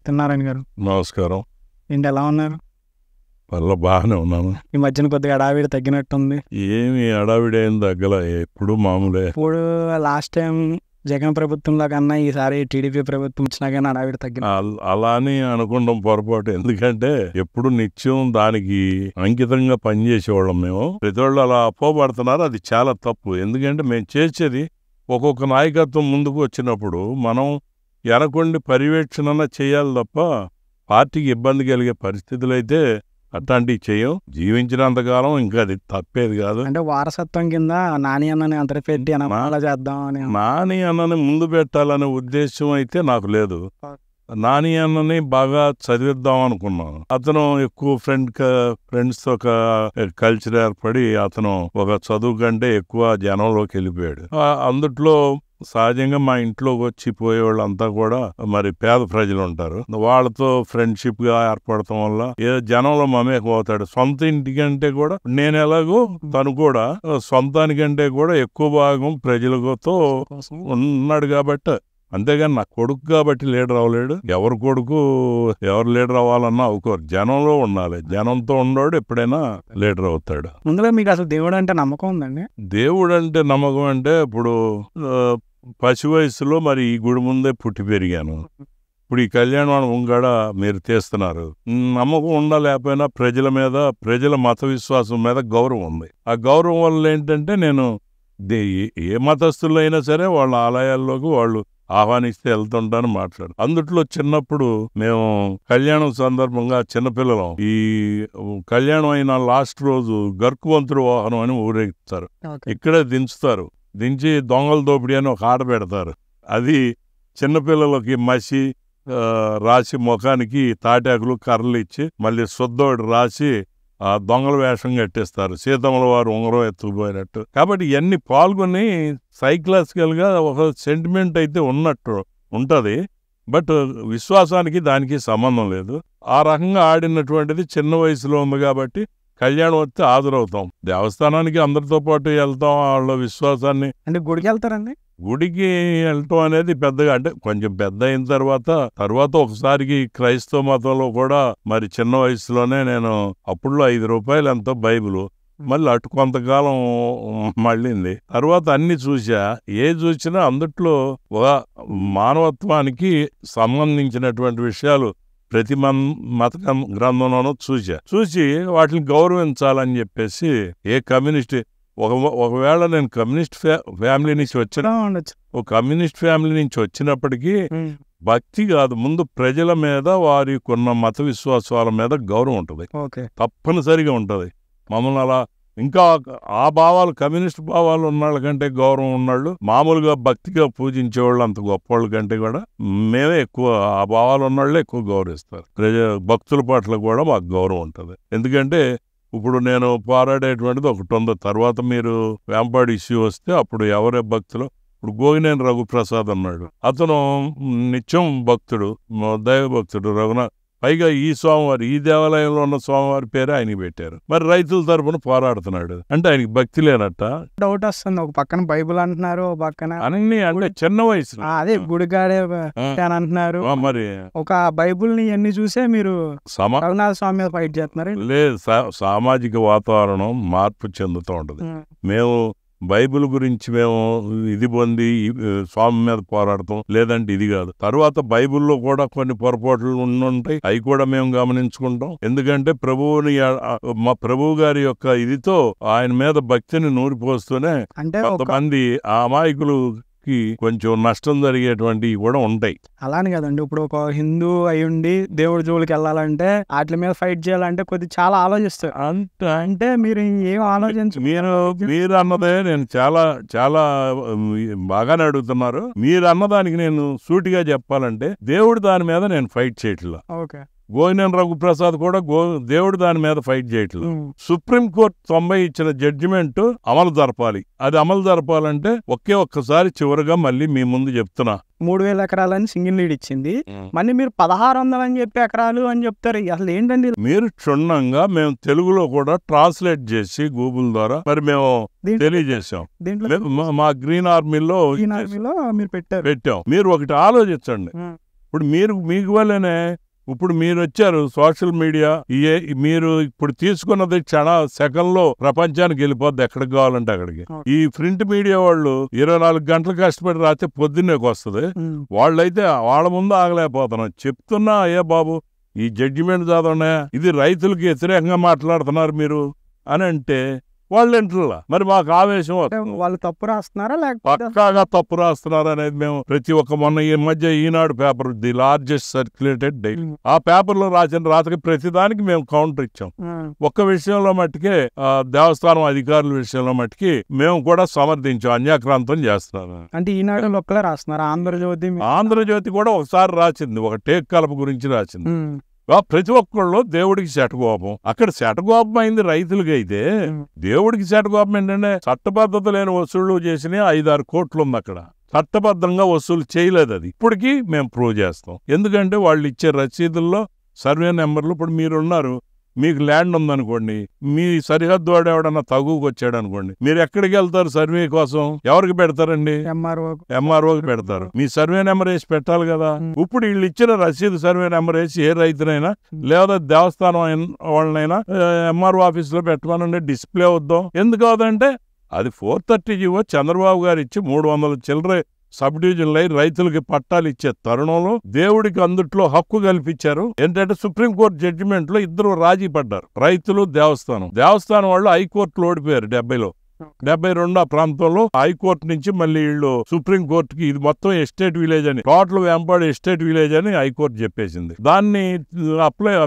సత్యనారాయణ గారు. నమస్కారం. ఏంటి ఎలా ఉన్నారు? బాగానే ఉన్నాను. ఈ మధ్యన కొద్దిగా హడావిడి తగ్గినట్టుంది. ఏమి హడావిడి ఏం తగ్గల, ఎప్పుడు మామూలే. ఇప్పుడు లాస్ట్ టైం జగన్ ప్రభుత్వంలో కన్నా ఈసారి టీడీపీ ప్రభుత్వం వచ్చినా కానీ హడావిడి తగ్గింది. అలా అని అనుకుంటాం పొరపాటు. ఎందుకంటే ఎప్పుడు నిత్యం దానికి అంకితంగా పనిచేసేవాళ్ళం మేము. ప్రతి వాళ్ళు అలా అపోబడుతున్నారు, అది చాలా తప్పు. ఎందుకంటే మేము చేసేది ఒక్కొక్క నాయకత్వం ముందుకు వచ్చినప్పుడు మనం ఎనకొండి పర్యవేక్షణ చేయాలి తప్ప పార్టీకి ఇబ్బంది కలిగే పరిస్థితులు అయితే అట్లాంటివి చేయం. జీవించినంతకాలం ఇంకా అది తప్పేది కాదు. అంటే వారసత్వం కింద నాని అన్నని అంతటి పెట్టి అలా చేద్దాం అని. నాని అన్నని ముందు పెట్టాలనే ఉద్దేశం అయితే నాకు లేదు. నాని అన్నని బాగా చదివిద్దాం అనుకున్నాను. అతను ఎక్కువ ఫ్రెండ్స్ తో కల్చర్ ఏర్పడి అతను ఒక చదువు కంటే ఎక్కువ జనంలోకి వెళ్ళిపోయాడు. అందుట్లో సహజంగా మా ఇంట్లోకి వచ్చి పోయేవాళ్ళంతా కూడా మరి పేద ప్రజలు ఉంటారు. వాళ్ళతో ఫ్రెండ్షిప్ గా ఏర్పడటం వల్ల ఏదో జనంలో మమేకపోతాడు. సొంత ఇంటికంటే కూడా నేను ఎలాగో తను కూడా సొంతానికంటే కూడా ఎక్కువ భాగం ప్రజలతో ఉన్నాడు కాబట్టి. అంతేగాని నా కొడుకు కాబట్టి లీడర్ అవ్వలేడు. ఎవరు లీడర్ అవ్వాలన్నా అవుకోరు. జనంలో ఉండాలి. జనంతో ఉన్నాడు ఎప్పుడైనా లీడర్ అవుతాడు. ముందుగా మీకు అసలు దేవుడు అంటే నమ్మకం ఉందండి? దేవుడు అంటే నమ్మకం అంటే ఇప్పుడు పసి వయసులో మరి ఈ గుడి ముందే పుట్టి పెరిగాను. ఇప్పుడు ఈ కళ్యాణం కూడా మీరు తీస్తున్నారు. నమ్మకం ఉండా లేకపోయినా ప్రజల మీద, ప్రజల మత విశ్వాసం మీద గౌరవం ఉంది. ఆ గౌరవం వల్ల ఏంటంటే నేను ఏ మతస్థుల్లో అయినా సరే వాళ్ళ ఆలయాల్లోకి వాళ్ళు ఆహ్వానిస్తే వెళ్తుంటాను, మాట్లాడు. అందుట్లో చిన్నప్పుడు మేము కళ్యాణం సందర్భంగా చిన్నపిల్లలం ఈ కళ్యాణం అయిన లాస్ట్ రోజు గర్కువంతుడు వాహనం అని ఊరేగిస్తారు. ఇక్కడే దించుతారు. దించి దొంగల దోపిడీ అని ఒక ఆట పెడతారు. అది చిన్నపిల్లలకి మసి రాసి ముఖానికి తాటాకులు కర్రలు ఇచ్చి మళ్ళీ శుద్ధోడు రాసి ఆ దొంగల వేషం కట్టేస్తారు. సీతమ్మల వారు ఉంగరం ఎత్తుకుపోయినట్టు. కాబట్టి ఇవన్నీ పాల్గొని సైకలాజికల్ గా ఒక సెంటిమెంట్ అయితే ఉన్నట్టు ఉంటది. బట్ విశ్వాసానికి దానికి సంబంధం లేదు. ఆ రకంగా ఆడినటువంటిది చిన్న వయసులో ఉంది కాబట్టి కళ్యాణం వస్తే హాజరవుతాం. దేవస్థానానికి అందరితో పాటు వెళ్తాం. వాళ్ళ విశ్వాసాన్ని. అంటే గుడికి వెళ్తారండి? గుడికి వెళ్ళటం అనేది పెద్దగా అంటే కొంచెం పెద్ద అయిన తర్వాత ఒకసారికి క్రైస్తవ మతంలో కూడా మరి చిన్న వయసులోనే నేను అప్పుడులో 5 రూపాయలు ఎంతో బైబిల్ మళ్ళీ అటు కొంతకాలం మళ్ళీంది. తర్వాత అన్ని చూసినా అందుట్లో ఒక మానవత్వానికి సంబంధించినటువంటి విషయాలు ప్రతి మత గ్రంథంలోనూ చూసి వాటిని గౌరవించాలని చెప్పేసి ఒకవేళ నేను కమ్యూనిస్ట్ ఫ్యామిలీ నుంచి ఒక కమ్యూనిస్ట్ ఫ్యామిలీ నుంచి వచ్చినప్పటికీ భక్తి కాదు, ముందు ప్రజల మీద వారికి ఉన్న మత విశ్వాసాల మీద గౌరవం ఉంటుంది. తప్పనిసరిగా ఉంటది. మమ్మల్ని అలా ఇంకా ఆ భావాలు, కమ్యూనిస్ట్ భావాలు ఉన్నాళ్ళ కంటే గౌరవం ఉన్నాళ్ళు, మామూలుగా భక్తిగా పూజించేవాళ్ళు అంత గొప్పవాళ్ళ కంటే కూడా మేమే ఎక్కువ ఆ భావాలు ఉన్నాళ్ళే ఎక్కువ గౌరవిస్తారు. భక్తుల పట్ల కూడా మాకు గౌరవం ఉంటుంది. ఎందుకంటే ఇప్పుడు నేను పోరాడేటువంటిది ఒకటి ఉంది. తర్వాత మీరు వేంపాడు ఇష్యూ వస్తే అప్పుడు ఎవరే భక్తులు, ఇప్పుడు గోగినేని రఘుప్రసాద్ అన్నాడు. అతను నిత్యం భక్తుడు, దైవ భక్తుడు రఘునాథ్. పైగా ఈ దేవాలయంలో ఉన్న స్వామివారి పేరే ఆయనకి పెట్టారు. మరి రైతుల తరపున పోరాడుతున్నాడు అంటే ఆయనకి భక్తి లేనట్ట? డౌట్ వస్తుంది. ఒక పక్కన బైబుల్ అంటున్నారు, ఒక పక్కన అన్ని అంటే చిన్న వయసు అదే గుడిగాడే అంటున్నారు. మరి ఒక బైబుల్ ని అన్ని చూసే మీరు రఘునాథ స్వామి మీద ఫైట్ చేస్తున్నారు? లేదు, సామాజిక వాతావరణం మార్పు చెందుతూ ఉంటది. మేము బైబిల్ గురించి మేము ఇది పొంది స్వామి మీద పోరాడతాం, లేదంటే ఇది కాదు. తర్వాత బైబిల్లో కూడా కొన్ని పొరపాట్లు ఉంటాయి, అవి కూడా మేము గమనించుకుంటాం. ఎందుకంటే మా ప్రభువు గారి యొక్క ఇదితో ఆయన మీద భక్తిని నూరిపోస్తూనే కొంతమంది అమాయకులు కొంచెం నష్టం జరిగేటువంటివి కూడా ఉంటాయి. అలానే కదండి. ఇప్పుడు ఒక హిందూ అయ్యుండి దేవుడి జోలికి వెళ్ళాలంటే వాటి మీద ఫైట్ చేయాలంటే కొద్ది చాలా ఆలోచిస్తారు. అంటే మీరు ఏం ఆలోచించు. మీరు అన్నదే నేను చాలా చాలా బాగానే అడుగుతున్నారు. మీరు అన్నదానికి నేను సూటిగా చెప్పాలంటే దేవుడు దాని మీద నేను ఫైట్ చేయట్లా. గోగినేని రఘుప్రసాద్ కూడా దేవుడు దాని మీద ఫైట్ చేయట్లేదు. సుప్రీంకోర్టు 90 ఇచ్చిన జడ్జిమెంట్ అమలు జరపాలి. అది అమలు జరపాలంటే ఒక్కసారి చివరిగా మళ్ళీ మీ ముందు చెప్తున్నా, 3000 ఎకరాలని సింగిల్ లీడ్ ఇచ్చింది. మళ్ళీ మీరు 1600 అని చెప్పి ఎకరాలు అని చెప్తారు. అసలు ఏంటండి? మీరు క్షుణ్ణంగా మేము తెలుగులో కూడా ట్రాన్స్లేట్ చేసి గూగుల్ ద్వారా మరి మేము తెలియజేసాం. మా గ్రీన్ ఆర్మీలో మీరు పెట్టాం. మీరు ఒకటి ఆలోచించండి. ఇప్పుడు మీకు వల్లనే ఇప్పుడు మీరు వచ్చారు సోషల్ మీడియా, మీరు ఇప్పుడు తీసుకున్నది క్షణ సెకండ్లో ప్రపంచానికి వెళ్ళిపోద్ది, ఎక్కడికి కావాలంటే అక్కడికి. ఈ ప్రింట్ మీడియా వాళ్ళు 24 గంటలు కష్టపడి రాస్తే పొద్దున్నేకి వస్తుంది. వాళ్ళైతే వాళ్ళ ముందు ఆగలేకపోతున్నాం. చెప్తున్నా అయ్యా బాబు ఈ జడ్జిమెంట్ చదవనే, ఇది రైతులకు వ్యతిరేకంగా మాట్లాడుతున్నారు మీరు అని అంటే వాళ్ళు ఎంట్రలా. మరి మాకు ఆవేశం, వాళ్ళు తప్పు రాస్తున్నారా లేకపోతే పక్కాగా తప్పు రాస్తున్నారు అనేది మేము ప్రతి ఒక్క మొన్న ఈ మధ్య Eenadu paper, the largest circulated daily, ఆ పేపర్ లో రాసిన రాతకి ప్రతిదానికి మేము కౌంటర్ ఇచ్చాం. ఒక్క విషయంలో మట్టుకే దేవస్థానం అధికారుల విషయంలో మట్టుకి మేము కూడా సమర్థించాం, అన్యాక్రాంతం చేస్తున్నారు. అంటే ఈనాడు ఒక్కలే రాస్తున్నారు? ఆంధ్రజ్యోతి కూడా ఒకసారి రాసింది, ఒక టేక్ కలప గురించి రాసింది. ప్రతి ఒక్కళ్ళు దేవుడికి శటకోపం. అక్కడ శటకోపం అయింది రైతులకి. అయితే దేవుడికి శటకోపం ఏంటంటే చట్టబద్ధత లేని వసూళ్లు చేసిన 5-6 కోట్లు ఉంది అక్కడ. చట్టబద్ధంగా వసూలు చేయలేదు. అది ఇప్పటికీ మేము ప్రూవ్ చేస్తాం. ఎందుకంటే వాళ్ళు ఇచ్చే రసీదుల్లో సర్వే నెంబర్లు, ఇప్పుడు మీరున్నారు, మీకు ల్యాండ్ ఉందనుకోండి, మీ సరిహద్దు వాడు ఎవడన్నా తగువకు వచ్చాడు అనుకోండి, మీరు ఎక్కడికి వెళ్తారు సర్వే కోసం? ఎవరికి పెడతారండి? ఎంఆర్ఓకి పెడతారు. మీ సర్వే నెంబర్ వేసి పెట్టాలి కదా. ఇప్పుడు వీళ్ళు ఇచ్చిన రసీదు సర్వే నెంబర్ వేసి ఏ రైతునైనా లేదా దేవస్థానం వాళ్ళనైనా ఎంఆర్ఓ ఆఫీసులో పెట్టమనండి, డిస్ప్లే అవుద్దాం. ఎందుకు అవుదంటే అది 430 జీవో చంద్రబాబు గారు ఇచ్చి 300 చిల్లర సబ్ డివిజన్లు అయి రైతులకి పట్టాలు ఇచ్చే తరుణంలో దేవుడికి అందుట్లో హక్కు కల్పించారు. ఏంటంటే సుప్రీంకోర్టు జడ్జిమెంట్ లో ఇద్దరు రాజీ పడ్డారు, రైతులు, దేవస్థానం వాళ్ళు హైకోర్టులో ఓడిపోయారు 70లో. 72 ఆ ప్రాంతంలో హైకోర్టు నుంచి మళ్ళీ వీళ్ళు సుప్రీంకోర్టుకి, ఇది మొత్తం ఎస్టేట్ విలేజ్ అని, టోటల్ వేంపాడు ఎస్టేట్ విలేజ్ అని హైకోర్టు చెప్పేసింది. దాన్ని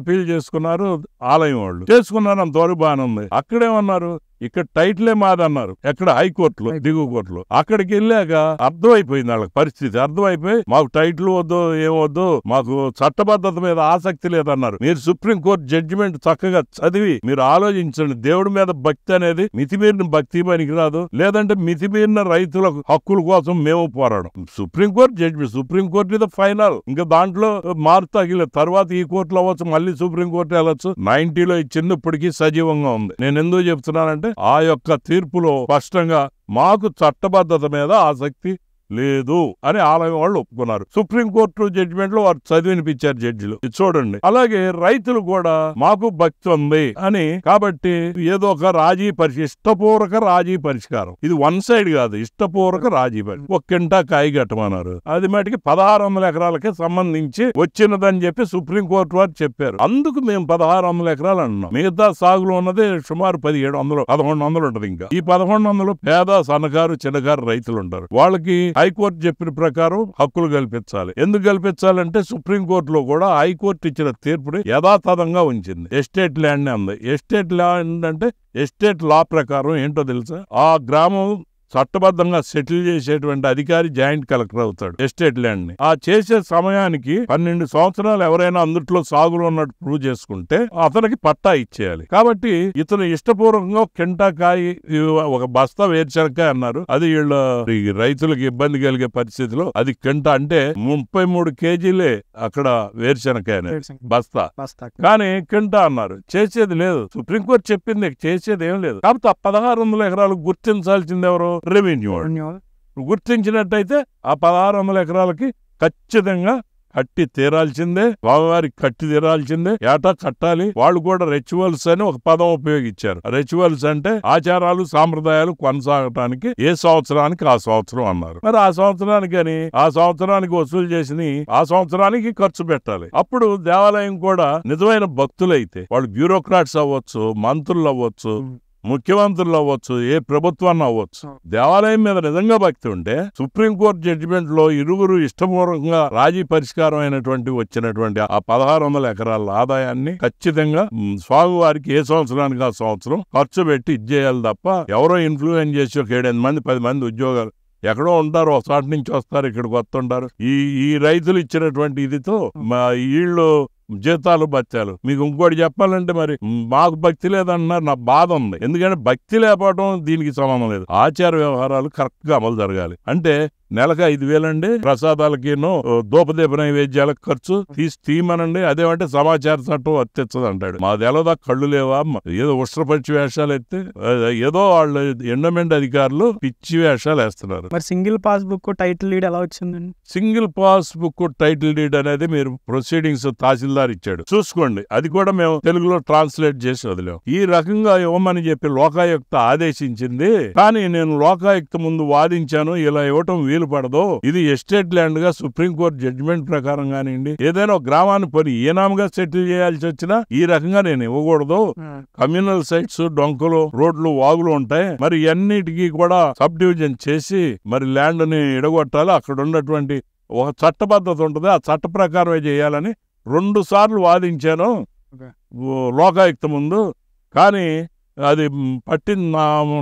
అపీల్ చేసుకున్నారు ఆలయం వాళ్ళు, చేసుకున్నారు. అంతవరకు బాగానే ఉంది. అక్కడేమన్నారు, ఇక్కడ టైటిలే మాదన్నారు. ఎక్కడ? హైకోర్టులో, దిగువ కోర్టులో. అక్కడికి వెళ్ళాక అర్థమైపోయింది వాళ్ళకి పరిస్థితి. అర్థమైపోయి మాకు టైటిల్ వద్దు, ఏమొద్దు, మాకు చట్టబద్ధత మీద ఆసక్తి లేదన్నారు. మీరు సుప్రీంకోర్టు జడ్జిమెంట్ చక్కగా చదివి మీరు ఆలోచించండి. దేవుడి మీద భక్తి అనేది మితిమీరిన భక్తి పనికిరాదు, లేదంటే మితిమీరిన రైతుల హక్కుల కోసం మేము పోరాడం. సుప్రీంకోర్టు జడ్జిమెంట్, సుప్రీంకోర్టు ఇది ఫైనల్. ఇంకా దాంట్లో మార్పు తగిలే తర్వాత ఈ కోర్టులో అవ్వచ్చు, మళ్ళీ సుప్రీంకోర్టు వెళ్ళొచ్చు. 90లో ఇచ్చింది, ఇప్పటికీ సజీవంగా ఉంది. నేను ఎందుకు చెప్తున్నానంటే ఆ యొక్క తీర్పులో స్పష్టంగా మాకు చట్టబద్ధత మీద ఆసక్తి లేదు అని ఆలయం వాళ్ళు ఒప్పుకున్నారు. సుప్రీంకోర్టు జడ్జిమెంట్ లో వారు చదివినిపించారు జడ్జిలు. ఇది చూడండి. అలాగే రైతులు కూడా మాకు భక్తి ఉంది అని, కాబట్టి ఏదో ఒక ఇష్టపూర్వక రాజీ పరిష్కారం. ఇది వన్ సైడ్ కాదు, ఇష్టపూర్వక రాజీ పరిష్కారం. ఒక కింటా కాయ కట్టమన్నారు. అది మటుకి 1600 ఎకరాలకే సంబంధించి వచ్చినదని చెప్పి సుప్రీంకోర్టు వారు చెప్పారు. అందుకు మేము 1600 ఎకరాలు అన్నాం. మిగతా సాగులో ఉన్నది సుమారు 1700, 1100 ఉంటది. ఇంకా ఈ 1100 పేద, సన్నకారు, చిన్నకారు రైతులు ఉంటారు. వాళ్ళకి హైకోర్టు చెప్పిన ప్రకారం హక్కులు కల్పించాలి. ఎందుకు కల్పించాలంటే సుప్రీంకోర్టులో కూడా హైకోర్టు ఇచ్చిన తీర్పుని యథాతథంగా ఉంచింది. ఎస్టేట్ ల్యాండ్ అంది. ఎస్టేట్ ల్యాండ్ అంటే ఎస్టేట్ లా ప్రకారం ఏంటో తెలుసా? ఆ గ్రామం చట్టబద్ధంగా సెటిల్ చేసేటువంటి అధికారి జాయింట్ కలెక్టర్ అవుతాడు ఎస్టేట్ ల్యాండ్ ని. ఆ చేసే సమయానికి 12 సంవత్సరాలు ఎవరైనా అందుట్లో సాగులో ఉన్నట్టు ప్రూవ్ చేసుకుంటే అతనికి పట్టా ఇచ్చేయాలి. కాబట్టి ఇతను ఇష్టపూర్వకంగా కింటాకాయ, ఒక బస్తా వేరుశనకాయ అన్నారు. అది వీళ్ళ రైతులకు ఇబ్బంది కలిగే పరిస్థితిలో అది కింట అంటే 33 కేజీలే అక్కడ వేరుశనకాయ బస్తా. కానీ కింట అన్నారు. చేసేది లేదు. సుప్రీంకోర్టు చెప్పింది, చేసేది ఏం లేదు. కాబట్టి ఆ 1600 ఎకరాలు గుర్తించాల్సింది ఎవరు? రెవెన్యూ. గుర్తించినట్టయితే ఆ 1600 ఎకరాలకి ఖచ్చితంగా కట్టి తీరాల్సిందే, స్వామివారికి కట్టి తీరాల్సిందే, ఏటా కట్టాలి. వాళ్ళు కూడా రిచువల్స్ అని ఒక పదం ఉపయోగించారు. రిచువల్స్ అంటే ఆచారాలు, సాంప్రదాయాలు కొనసాగటానికి ఏ సంవత్సరానికి ఆ సంవత్సరం అన్నారు. మరి ఆ సంవత్సరానికి అని ఆ సంవత్సరానికి వసూలు చేసి ఆ సంవత్సరానికి ఖర్చు పెట్టాలి. అప్పుడు దేవాలయం కూడా నిజమైన భక్తులైతే, వాళ్ళు బ్యూరోక్రాట్స్ అవ్వచ్చు, మంత్రులు అవ్వచ్చు, ముఖ్యమంత్రులు అవ్వచ్చు, ఏ ప్రభుత్వాన్ని అవ్వచ్చు, దేవాలయం మీద నిజంగా భక్తి ఉంటే సుప్రీంకోర్టు జడ్జిమెంట్ లో ఇరుగురు ఇష్టపూర్వకంగా రాజీ పరిష్కారం అయినటువంటి వచ్చినటువంటి ఆ 1600 ఎకరాల ఆదాయాన్ని ఖచ్చితంగా స్వామివారికి ఏ సంవత్సరానికి ఆ సంవత్సరం ఖర్చు పెట్టి ఇచ్చేయాలి తప్ప ఎవరో ఇన్ఫ్లుయెన్స్ చేసి ఒక 7-8 మంది 10 మంది ఉద్యోగాలు ఎక్కడో ఉంటారు, ఒకసారి నుంచి వస్తారు, ఇక్కడికి వస్తుంటారు. ఈ రైతులు ఇచ్చినటువంటి ఇదితో వీళ్ళు జీతాలు, బత్యాలు. మీకు ఇంకోటి చెప్పాలంటే మరి మాకు భక్తి లేదన్నారు, నా బాధ ఉంది. ఎందుకంటే భక్తి లేకపోవడం దీనికి సంబంధం లేదు. ఆచార వ్యవహారాలు కరెక్ట్ గా అమలు జరగాలి. అంటే నెలకు 5,000 అండి ప్రసాదాలకిను దూపదీప నైవేద్యాలకు ఖర్చు తీయమనండి. అదేమంటే సమాచార చట్టం వర్తించదు అంటాడు. మాది ఎలాదా కళ్ళు లేవా, ఏదో ఉష్ట్రపక్షి వేషాలు ఎత్తే ఏదో వాళ్ళు ఎండోమెంట్ అధికారులు పిచ్చి వేషాలు వేస్తున్నారు. మరి single passbook title deed ఎలా వచ్చిందండి? Single passbook title deed అనేది మీరు ప్రొసీడింగ్స్ తహసీల్దార్ ఇచ్చాడు, చూసుకోండి. అది కూడా మేము తెలుగులో ట్రాన్స్లేట్ చేసి వదిలేం. ఈ రకంగా ఇవ్వమని చెప్పి లోకాయుక్త ఆదేశించింది. కానీ నేను లోకాయుక్త ముందు వాదించాను, ఇలా ఇవ్వటం వీలు పడదు, ఇది ఎస్టేట్ ల్యాండ్ గా సుప్రీంకోర్టు జడ్జిమెంట్ ప్రకారం కానివ్వండి, ఏదైనా ఒక గ్రామాన్ని పోయి ఈనాముగా సెటిల్ చేయాల్సి వచ్చినా ఈ రకంగా నేను ఇవ్వకూడదు. కమ్యూనల్ సైట్స్, డొంకలు, రోడ్లు, వాగులు ఉంటాయి, మరి అన్నిటికీ కూడా సబ్ డివిజన్ చేసి మరి ల్యాండ్ ని ఎడగొట్టాలి. అక్కడ ఉన్నటువంటి ఒక చట్టబద్ధత ఉంటుంది, ఆ చట్ట ప్రకారమే చేయాలని 2 సార్లు వాదించాను లోకాయుక్త ముందు. కానీ అది పట్టింది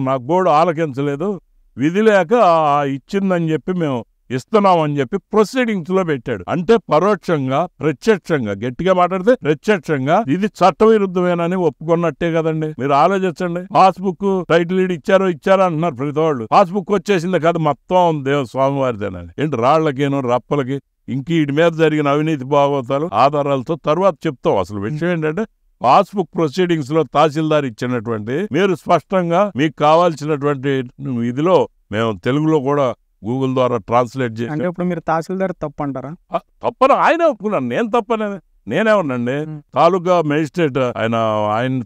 నా గోడు ఆలకించలేదు. విధి లేక ఇచ్చిందని చెప్పి మేము ఇస్తున్నామని చెప్పి ప్రొసీడింగ్స్ లో పెట్టాడు. అంటే పరోక్షంగా ప్రత్యక్షంగా, గట్టిగా మాట్లాడితే ప్రత్యక్షంగా ఇది చట్టవిరుద్ధమేనని ఒప్పుకున్నట్టే కదండి. మీరు ఆలోచించండి. పాస్బుక్ టైటిల్ ఇచ్చారో అంటున్నారు ప్రతి వాళ్ళు. పాస్బుక్ వచ్చేసింది కదా మొత్తం స్వామివారిదేనని. ఏంటి రాళ్లకేను రప్పలకి ఇంక వీటి మీద జరిగిన అవినీతి భాగవతాలు ఆధారాలతో తర్వాత చెప్తాం. అసలు విషయం ఏంటంటే పాస్బుక్ ప్రొసీడింగ్స్ లో తహసీల్దార్ ఇచ్చినటువంటి మీరు స్పష్టంగా మీకు కావాల్సినటువంటి ఇదిలో మేము తెలుగులో కూడా గూగుల్ ద్వారా ట్రాన్స్లేట్ చేసి. అంటే ఇప్పుడు మీరు తహసీల్దార్ తప్పు అంటారా? తప్పన ఆయన ఒప్పుకున్నాను, నేను తప్పనే. నేనేమన్నాండి, తాలూకా మేజిస్ట్రేట్ ఆయన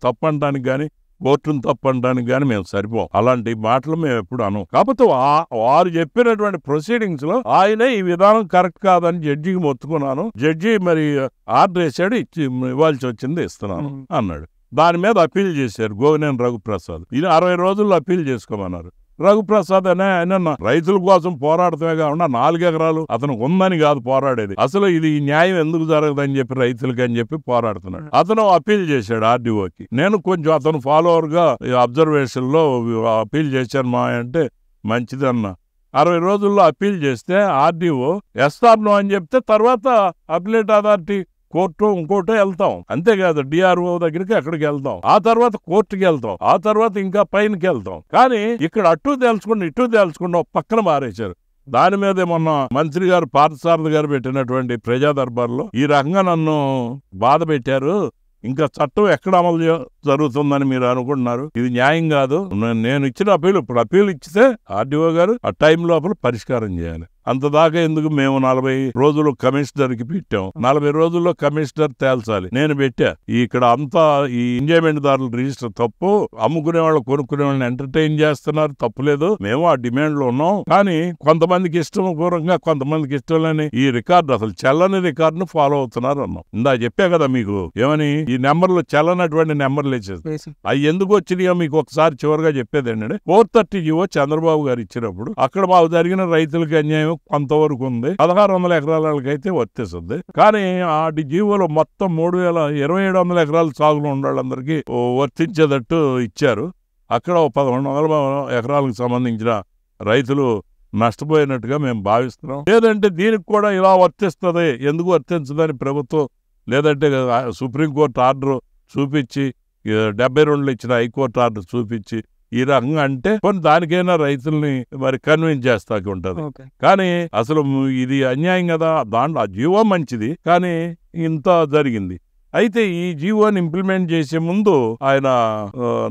తప్పంటానికి గాని కోర్టును తప్పంటానికి గాని మేము సరిపోం. అలాంటి మాటలు మేము ఎప్పుడు అనం. కాకపోతే వారు చెప్పినటువంటి ప్రొసీడింగ్స్ లో ఆయనే ఈ విధానం కరెక్ట్ కాదని జడ్జికి మొత్తుకున్నాను. జడ్జి మరి ఆర్డర్ వేసాడు, ఇవ్వాల్సి వచ్చింది ఇస్తున్నాను అన్నాడు. దాని మీద అప్పీల్ చేశారు గోవినేని రఘుప్రసాద్. ఇది 60 రోజుల్లో అప్పీల్ చేసుకోమన్నారు. రఘుప్రసాద్ అనే ఆయన రైతుల కోసం పోరాడటమే కాకుండా 4 ఎకరాలు అతను ఉందని కాదు పోరాడేది, అసలు ఇది న్యాయం ఎందుకు జరగదని చెప్పి రైతులకి అని చెప్పి పోరాడుతున్నాడు. అతను అప్పీల్ చేశాడు ఆర్డీఓకి. నేను కొంచెం అతను ఫాలోవర్ గా అబ్జర్వేషన్ లో అప్పీల్ చేశాను మా అంటే మంచిది అన్న. 60 రోజుల్లో అప్పీల్ చేస్తే ఆర్డీఓ ఎస్ఆర్నో అని చెప్తే తర్వాత అప్లేట్ అథారిటీ కోర్టు ఇంకోటో వెళ్తాం, అంతేకాదు డిఆర్ఓ దగ్గరికి అక్కడికి వెళ్తాం, ఆ తర్వాత కోర్టుకి వెళ్తాం, ఆ తర్వాత ఇంకా పైనకి వెళ్తాం. కానీ ఇక్కడ అటు తేల్చకుండా ఇటు తేల్చకుండా పక్కన మారేశారు. దాని మీద మొన్న మంత్రి గారు పార్థసారథి గారు పెట్టినటువంటి ప్రజా దర్బార్లో ఈ రకంగా నన్ను బాధ పెట్టారు. ఇంకా చట్టం ఎక్కడ అమలు జరుగుతుందని మీరు అనుకుంటున్నారు, ఇది న్యాయం కాదు. నేను ఇచ్చిన అప్పీల్ ఇప్పుడు అప్పీల్ ఇచ్చితే ఆర్డీఓ గారు ఆ టైం లోపల పరిష్కారం చేయాలి. అంతదాకా ఎందుకు మేము 40 రోజులు కమిషనర్ కి పెట్టాం. 40 రోజుల్లో కమిషనర్ తేల్చాలి. నేను పెట్టా. ఇక్కడ అంతా ఈ ఎంజాయ్మెంట్ దారుల రిజిస్టర్ తప్పు, అమ్ముకునే వాళ్ళు కొనుక్కునే వాళ్ళని ఎంటర్టైన్ చేస్తున్నారు, తప్పులేదు. మేము ఆ డిమాండ్ లో ఉన్నాం. కానీ కొంతమందికి ఇష్టం పూర్వకంగా, కొంతమందికి ఇష్టం లేని ఈ రికార్డు, అసలు చెల్లని రికార్డును ఫాలో అవుతున్నారు అన్నాం. ఇందా చెప్పా కదా మీకు, ఏమని ఈ నెంబర్లు చెల్లనటువంటి నెంబర్లు వేసేది. అవి ఎందుకు వచ్చినాయో మీకు ఒకసారి చివరిగా చెప్పేది ఏంటంటే 430 జీవో చంద్రబాబు గారు ఇచ్చినప్పుడు అక్కడ మాకు జరిగిన రైతులకి అన్యాయం కొంతవరకు ఉంది, 1600 ఎకరాలకైతే వర్తిస్తుంది. కానీ ఆ జీవోలో మొత్తం 2700 ఎకరాల సాగులో ఉన్న వాళ్ళందరికీ వర్తించేటట్టు ఇచ్చారు. అక్కడ 1100 ఎకరాలకు సంబంధించిన రైతులు నష్టపోయినట్టుగా మేము భావిస్తున్నాం. లేదంటే దీనికి కూడా ఇలా వర్తిస్తుంది, ఎందుకు వర్తించదని ప్రభుత్వం లేదంటే సుప్రీంకోర్టు ఆర్డర్ చూపించి 72లో ఇచ్చిన హైకోర్టు ఆర్డర్ చూపించి ఈ రకంగా అంటే కొన్ని దానికైనా రైతుల్ని మరి కన్విన్స్ చేస్తాకి ఉంటది. కానీ అసలు ఇది అన్యాయం కదా. దాంట్లో ఆ జీవో మంచిది, కానీ ఇంత జరిగింది. అయితే ఈ జీవోని ఇంప్లిమెంట్ చేసే ముందు ఆయన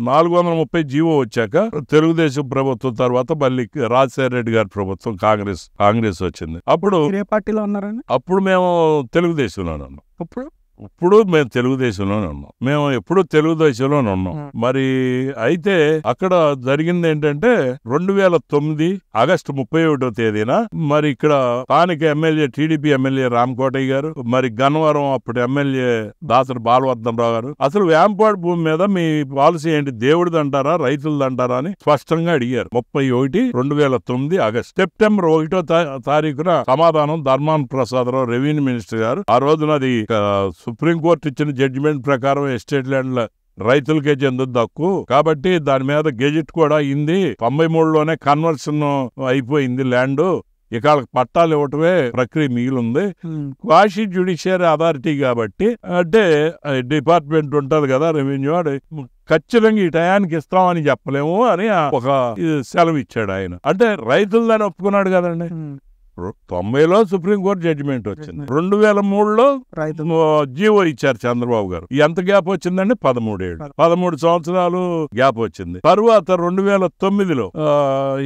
430 జీవో వచ్చాక తెలుగుదేశం ప్రభుత్వం తర్వాత మళ్ళీ రాజశేఖర రెడ్డి గారి ప్రభుత్వం కాంగ్రెస్ వచ్చింది. అప్పుడు ఏ పార్టీలో ఉన్నారని? అప్పుడు మేము తెలుగుదేశంలోనే ఉన్నాం. ఇప్పుడు మేము తెలుగుదేశంలోనే ఉన్నాం. మేము ఎప్పుడు తెలుగుదేశంలోనే ఉన్నాం. మరి అయితే అక్కడ జరిగింది ఏంటంటే 2009 ఆగస్టు 31వ తేదీన మరి ఇక్కడ స్థానిక ఎమ్మెల్యే టీడీపీ ఎమ్మెల్యే రామకోటయ్య గారు, మరి గన్నవరం అప్పుడు ఎమ్మెల్యే దాసరి బాలవర్ధనరావు గారు అసలు వేంపాడు భూమి మీద మీ పాలసీ ఏంటి, దేవుడిదంటారా రైతులదంటారా అని స్పష్టంగా అడిగారు. 31, 2009 ఆగస్టు. సెప్టెంబర్ 1వ తారీఖున సమాధానం ధర్మాన ప్రసాదరావు రెవెన్యూ మినిస్టర్ గారు. ఆ రోజున అది సుప్రీంకోర్టు ఇచ్చిన జడ్జిమెంట్ ప్రకారం ఎస్టేట్ ల్యాండ్ రైతులకే చెందుద్ది హక్కు, కాబట్టి దాని మీద గెజిట్ కూడా అయింది. 93లోనే కన్వర్షన్ అయిపోయింది ల్యాండ్. ఇక వాళ్ళకి పట్టాలు ఇవ్వటమే ప్రక్రియ మిగిలింది. క్వాషీ జ్యుడిషియరీ అథారిటీ కాబట్టి, అంటే డిపార్ట్మెంట్ ఉంటది కదా రెవెన్యూ, ఖచ్చితంగా ఈ టయానికి ఇస్తామని చెప్పలేము అని ఒక సెలవు ఇచ్చాడు ఆయన. అంటే రైతులు దాన్ని ఒప్పుకున్నాడు కదండి. 90లో సుప్రీంకోర్టు జడ్జిమెంట్ వచ్చింది. 2003లో జీవో ఇచ్చారు చంద్రబాబు గారు. ఎంత గ్యాప్ వచ్చిందండి? 13 ఏళ్ళు, 13 సంవత్సరాలు గ్యాప్ వచ్చింది. తరువాత 2009లో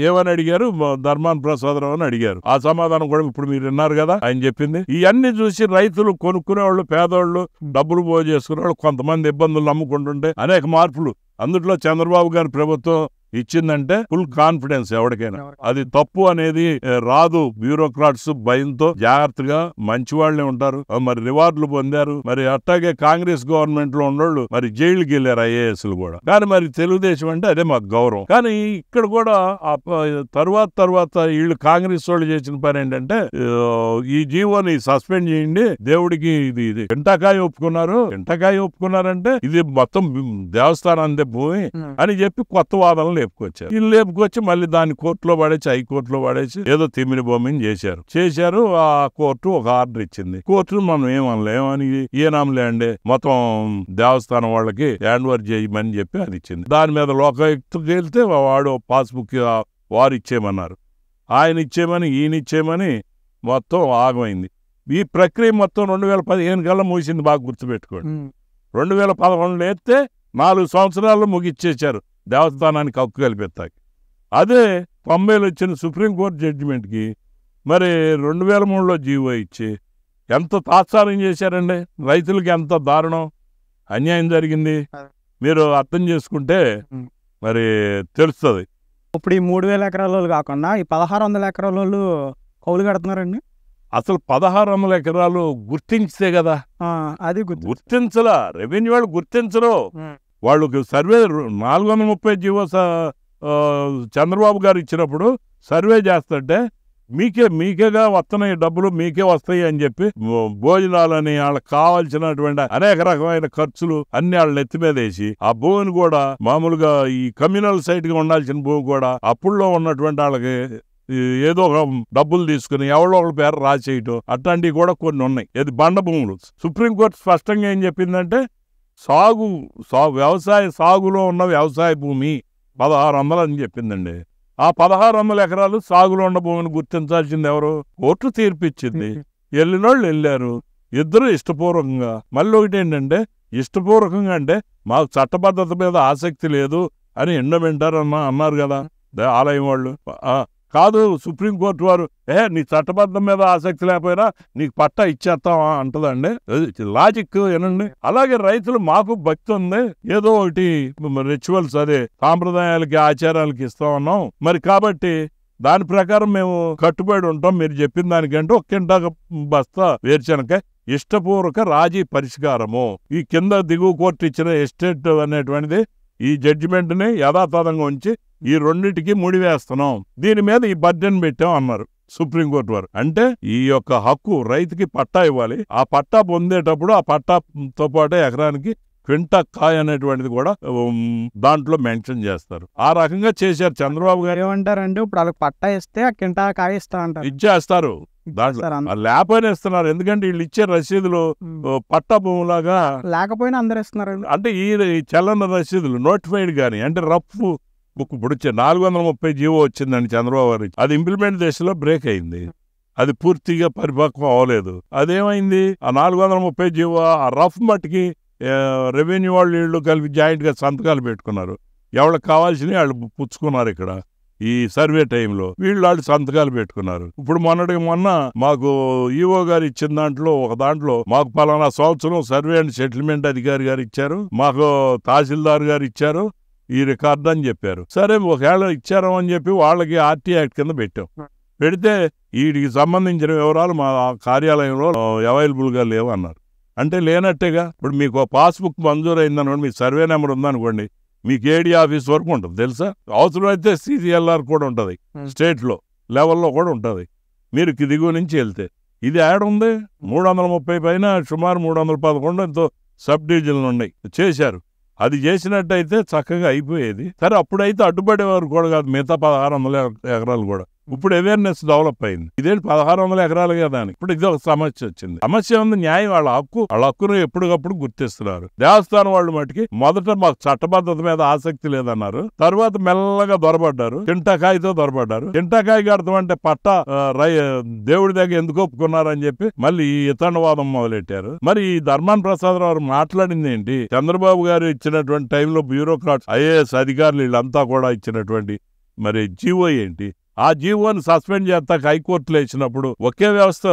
ఏమని అడిగారు? ధర్మాన ప్రసాదరావు అని అడిగారు. ఆ సమాధానం కూడా ఇప్పుడు మీరు విన్నారు కదా ఆయన చెప్పింది. ఇవన్నీ చూసి రైతులు, కొనుక్కునేవాళ్ళు, పేదవాళ్ళు, డబ్బులు పోగు చేసుకునే వాళ్ళు, కొంతమంది ఇబ్బందులు నమ్ముకుంటుంటే అనేక మార్పులు. అందులో చంద్రబాబు గారి ప్రభుత్వం ఇచ్చిందంటే ఫుల్ కాన్ఫిడెన్స్ ఎవరికైనా. అది తప్పు అనేది రాదు. బ్యూరోక్రాట్స్ భయంతో జాగ్రత్తగా మంచి వాళ్ళే ఉంటారు. మరి రివార్డులు పొందారు. మరి అట్టాగే కాంగ్రెస్ గవర్నమెంట్ లో ఉన్నోళ్ళు మరి జైలుకి వెళ్ళారు, ఐఏఎస్లు కూడా. కానీ మరి తెలుగుదేశం అంటే అదే మాకు గౌరవం. కానీ ఇక్కడ కూడా తర్వాత వీళ్ళు కాంగ్రెస్ వాళ్ళు చేసిన పని ఏంటంటే, ఈ జీవోని సస్పెండ్ చేయండి, దేవుడికి ఇది ఎంటకాయ ఒప్పుకున్నారంటే ఇది మొత్తం దేవస్థానం భూమి అని చెప్పి కొత్త వాదనలు లేపుకొచ్చారు. వీళ్ళు లేపుకొచ్చి మళ్ళీ దాన్ని కోర్టులో పడేసి, హైకోర్టులో పడేసి ఏదో తిమ్మిని బొమ్మిని చేశారు. ఆ కోర్టు ఒక ఆర్డర్ ఇచ్చింది. కోర్టు మనం ఏమనలేమని, ఏనాంలే అండి మొత్తం దేవస్థానం వాళ్ళకి హ్యాండ్ ఓవర్ చేయమని చెప్పి అది ఇచ్చింది. దాని మీద లోకాయుక్తకి వెళ్తే వాడు పాస్బుక్ వారు ఇచ్చేయమన్నారు. ఆయన ఇచ్చేయమని, ఈయన ఇచ్చేయమని మొత్తం ఆగమైంది. ఈ ప్రక్రియ మొత్తం 2015 కల్లా ముగిసింది. బాగా గుర్తుపెట్టుకోండి. 2011లో ఎత్తే 4 సంవత్సరాలు ముగిచ్చేశారు దేవస్థానానికి హక్కు కల్పిస్తాకి. అదే 90లో వచ్చిన సుప్రీంకోర్టు జడ్జిమెంట్కి మరి 2003లో జీవో ఇచ్చి ఎంత తాత్సారం చేశారండి. రైతులకి ఎంత దారుణం అన్యాయం జరిగింది మీరు అర్థం చేసుకుంటే మరి తెలుస్తుంది. ఇప్పుడు ఈ 3000 ఎకరాల కాకుండా ఈ 1600 ఎకరాల వాళ్ళు కౌలు కడుతున్నారండి. అసలు 1600 ఎకరాలు గుర్తించితే కదా. అది గుర్తించలా, రెవెన్యూ వాళ్ళు గుర్తించరు. వాళ్ళకి సర్వే 430 జీవో చంద్రబాబు గారు ఇచ్చినప్పుడు సర్వే చేస్తుంటే మీకేగా వస్తున్నాయి డబ్బులు, మీకే వస్తాయి అని చెప్పి భోజనాలని, వాళ్ళకి కావాల్సినటువంటి అనేక రకమైన ఖర్చులు అన్ని వాళ్ళ నెత్తి మీద వేసి, ఆ భూమిని కూడా మామూలుగా ఈ కమ్యూనల్ సైట్ గా ఉండాల్సిన భూమి కూడా అప్పుల్లో ఉన్నటువంటి వాళ్ళకి ఏదో ఒక డబ్బులు తీసుకుని ఎవరో ఒకళ్ళ పేరు రాసేయటం, అట్లాంటివి కూడా కొన్ని ఉన్నాయి. ఇది బండ భూములు. సుప్రీంకోర్టు స్పష్టంగా ఏం చెప్పిందంటే, వ్యవసాయ సాగులో ఉన్న వ్యవసాయ భూమి 1600 అని చెప్పిందండి. ఆ 1600 ఎకరాలు సాగులో ఉన్న భూమిని గుర్తించాల్సింది ఎవరు? కోర్టు తీర్పిచ్చింది. వెళ్ళినోళ్ళు వెళ్ళారు, ఇద్దరు ఇష్టపూర్వకంగా. మళ్ళీ ఒకటి ఏంటంటే, ఇష్టపూర్వకంగా అంటే మాకు చట్టబద్ధత మీద ఆసక్తి లేదు అని ఎండమెంటారు అన్నారు కదా ఆలయం వాళ్ళు. కాదు, సుప్రీంకోర్టు వారు నీ చట్టబద్ధం మీద ఆసక్తి లేకపోయినా నీకు పట్టా ఇచ్చేస్తావా అంటదండి. లాజిక్ ఏనండి. అలాగే రైతులు మాకు భక్తి ఉంది, ఏదో ఒకటి రిచువల్స్ అదే సాంప్రదాయాలకి ఆచారాలకి ఇస్తా ఉన్నాం మరి, కాబట్టి దాని ప్రకారం మేము కట్టుబడి ఉంటాం. మీరు చెప్పిన దానికంటే ఒక కింటాక బస్తా వేరుశనగ ఇష్టపూర్వక రాజీ పరిష్కారము. ఈ కింద దిగువ కోర్టు ఇచ్చిన ఎస్టేట్ అనేటువంటిది ఈ జడ్జిమెంట్ ని యథాతథంగా ఉంచి ఈ రెండింటికి ముడివేస్తున్నాం, దీని మీద ఈ బడ్జెట్ పెట్టాం అన్నారు సుప్రీంకోర్టు వారు. అంటే ఈ యొక్క హక్కు రైతుకి పట్టా ఇవ్వాలి. ఆ పట్టా పొందేటప్పుడు ఆ పట్టాతో పాటు ఎకరానికి క్వింటా కాయ అనేటువంటిది కూడా దాంట్లో మెన్షన్ చేస్తారు. ఆ రకంగా చేశారు చంద్రబాబు గారు. ఏమంటారంటే, ఇప్పుడు వాళ్ళకి పట్టా ఇస్తే ఆ కింటా కాయ ఇస్తా అంటారు, ఇచ్చేస్తారు. దాంట్లో లేకపోయినా ఇస్తున్నారు. ఎందుకంటే వీళ్ళు ఇచ్చే రసీదులు పట్టా భూములాగా లేకపోయినా అందరు ఇస్తున్నారు. అంటే ఈ చలన రసీదులు నోటిఫైడ్ గానీ, అంటే రఫ్ బుక్. ఇప్పుడు 430 జీవో వచ్చిందండి చంద్రబాబు గారు. అది ఇంప్లిమెంట్ దశలో బ్రేక్ అయింది. అది పూర్తిగా పరిపక్వం అవ్వలేదు. అదేమైంది, ఆ 430 జీవో ఆ రఫ్ మట్టికి రెవెన్యూ వాళ్ళు వీళ్ళు కలిపి జాయింట్ గా సంతకాలు పెట్టుకున్నారు. ఎవరికి కావాల్సినవి వాళ్ళు పుచ్చుకున్నారు. ఇక్కడ ఈ సర్వే టైంలో వాళ్ళు సంతకాలు పెట్టుకున్నారు. ఇప్పుడు మొన్న మాకు ఈఓ గారు ఇచ్చిన దాంట్లో ఒక దాంట్లో మాకు పలానా సంవత్సరం సర్వే అండ్ సెటిల్మెంట్ అధికారి గారు ఇచ్చారు, మాకు తహసీల్దార్ గారు ఇచ్చారు ఈ రికార్డు అని చెప్పారు. సరే, ఒకవేళ ఇచ్చారు అని చెప్పి వాళ్ళకి ఆర్టీ యాక్ట్ కింద పెట్టాం. పెడితే వీటికి సంబంధించిన వివరాలు మా కార్యాలయంలో అవైలబుల్ గా లేవు అన్నారు. అంటే లేనట్టేగా. ఇప్పుడు మీకు పాస్బుక్ మంజూరు అయిందనుకోండి, మీ సర్వే నెంబర్ ఉందనుకోండి, మీకు ఏడీ ఆఫీస్ వరకు ఉంటుంది తెలుసా. అవసరమైతే CCLR కూడా ఉంటుంది, స్టేట్ లో లెవెల్లో కూడా ఉంటుంది. మీరు దిగువ నుంచి వెళ్తే ఇది యాడ్ ఉంది. 330 పైన సుమారు 311 ఎంతో సబ్ డివిజన్లు ఉన్నాయి. చేశారు. అది చేసినట్టయితే చక్కగా అయిపోయేది. సరే, అప్పుడైతే అడ్డుపడేవారు కూడా కాదు మిగతా 1600 ఎకరాలు కూడా. ఇప్పుడు అవేర్నెస్ డెవలప్ అయింది. ఇదేంటి 1600 ఎకరాలు కదా అని. ఇప్పుడు ఇది ఒక సమస్య వచ్చింది. సమస్య ఉంది, న్యాయం, వాళ్ళ హక్కును ఎప్పటికప్పుడు గుర్తిస్తున్నారు. దేవస్థానం వాళ్ళు మటుకి మొదట మాకు చట్టబద్ధత మీద ఆసక్తి లేదన్నారు, తర్వాత మెల్లగా దొరబడ్డారు, తింటాకాయతో దొరబడ్డారు. తింటాకాయకి అర్థం అంటే దేవుడి దగ్గర ఎందుకు ఒప్పుకున్నారని చెప్పి మళ్ళీ ఇతండవాదం మొదలెట్టారు. మరి ఈ ధర్మాన ప్రసాదరావు మాట్లాడింది ఏంటి? చంద్రబాబు గారు ఇచ్చినటువంటి టైంలో బ్యూరోక్రాట్స్, ఐఏఎస్ అధికారులు వీళ్ళంతా కూడా ఇచ్చినటువంటి మరి జీవో ఏంటి? ఆ జీవోని సస్పెండ్ చేస్తాక హైకోర్టులో ఇచ్చినప్పుడు ఒకే వ్యవస్థ,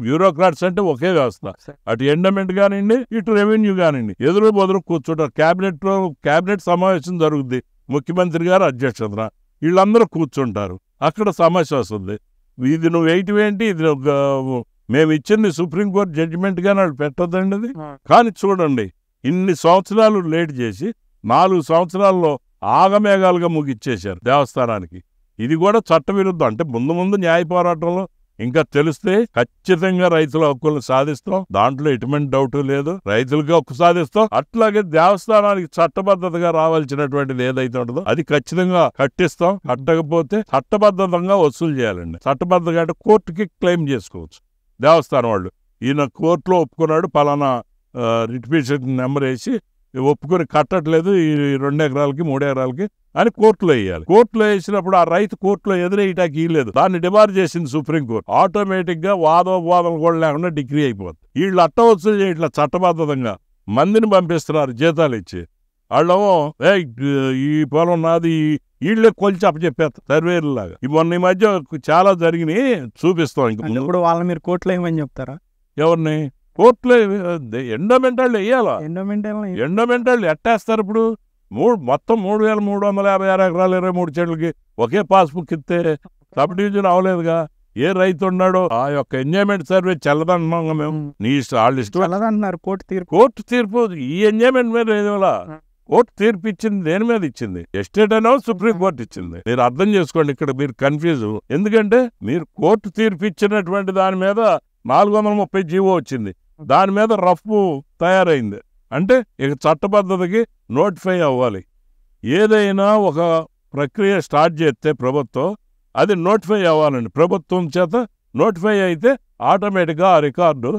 బ్యూరోక్రాట్స్ అంటే ఒకే వ్యవస్థ, అటు ఎండమెంట్ కానివ్వండి, ఇటు రెవెన్యూ కానివ్వండి, ఎదురు బదురు కూర్చుంటారు. క్యాబినెట్ సమావేశం జరుగుద్ది, ముఖ్యమంత్రి గారు అధ్యక్షతన, వీళ్ళందరూ కూర్చుంటారు. అక్కడ సమస్య వస్తుంది. ఇది నువ్వు వేయటమేంటి, ఇది మేము ఇచ్చింది సుప్రీంకోర్టు జడ్జిమెంట్ గా వాళ్ళు పెట్టొద్దండి అది. కానీ చూడండి, ఇన్ని సంవత్సరాలు లేట్ చేసి 4 సంవత్సరాల్లో ఆగమేఘాలుగా ముగిచ్చేశారు దేవస్థానానికి. ఇది కూడా చట్టవిరుద్ధం. అంటే ముందు న్యాయ పోరాటంలో ఇంకా తెలిస్తే ఖచ్చితంగా రైతుల హక్కులను సాధిస్తాం, దాంట్లో ఎటువంటి డౌట్ లేదు. రైతులకి హక్కు సాధిస్తాం. అట్లాగే దేవస్థానానికి చట్టబద్ధతగా రావాల్సినటువంటిది ఏదైతే ఉంటుందో అది ఖచ్చితంగా కట్టిస్తాం. కట్టకపోతే చట్టబద్ధంగా వసూలు చేయాలండి. చట్టబద్ధంగా అంటే కోర్టుకి క్లెయిమ్ చేసుకోవచ్చు. దేవస్థానం వాళ్ళు ఈయన కోర్టులో ఒప్పుకున్నాడు, పలానా రిటిఫికేషన్ నెంబర్ వేసి ఒప్పుకొని కట్టట్లేదు ఈ 2 ఎకరాలకి 3 ఎకరాలకి అని కోర్టులో వేయాలి. కోర్టులో వేసినప్పుడు ఆ రైతు కోర్టులో ఎదురేయటానికి ఇవ్వలేదు, దాన్ని డిబార్ చేసింది సుప్రీంకోర్టు. ఆటోమేటిక్ గా వాదోపవాదం కూడా లేకుండా డిగ్రీ అయిపోతుంది. వీళ్ళు అట్ట వసూలు చేయట్లా, చట్టబద్ధంగా మందిని పంపిస్తున్నారు జీతాలు ఇచ్చి. వాళ్ళేమో ఈ పొలం నాది, వీళ్ళే కొలిచి అప్పచెప్పేస్తారు సర్వేలు లాగా. మొన్న ఈ మధ్య చాలా జరిగినాయి, చూపిస్తాం. ఇంక ఇప్పుడు వాళ్ళని మీరు కోర్టులో ఏమని చెప్తారా? ఎవరిని కోర్టులో? ఎండోమెంట్ వాళ్ళు వేయాలా? ఎండోమెంట్ వాళ్ళు ఎట్టేస్తారు? ఇప్పుడు మొత్తం 3356 ఎకరాలు 23 చెట్లకి ఒకే పాస్బుక్ ఇస్తే సబ్ డివిజన్ అవలేదుగా. ఏ రైతు ఉన్నాడో ఆ యొక్క ఎంజాయ్మెంట్ సర్వే చెల్లదన్నాం మేము. నీ వాళ్ళు ఇష్టం. కోర్టు తీర్పు ఈ ఎంజాయ్మెంట్ మీద ఏదోలా కోర్టు తీర్పు ఇచ్చింది, దేని మీద ఇచ్చింది? ఎస్టేట్ అయినా సుప్రీంకోర్టు ఇచ్చింది. మీరు అర్థం చేసుకోండి, ఇక్కడ మీరు కన్ఫ్యూజ్. ఎందుకంటే మీరు కోర్టు తీర్పు ఇచ్చినటువంటి దాని మీద 430 జీవో వచ్చింది, దాని మీద రఫ్ తయారైంది. అంటే ఇక చట్టబద్ధతకి నోటిఫై అవ్వాలి. ఏదైనా ఒక ప్రక్రియ స్టార్ట్ చేస్తే ప్రభుత్వం అది నోటిఫై అవ్వాలండి. ప్రభుత్వం చేత నోటిఫై అయితే ఆటోమేటిక్గా ఆ రికార్డు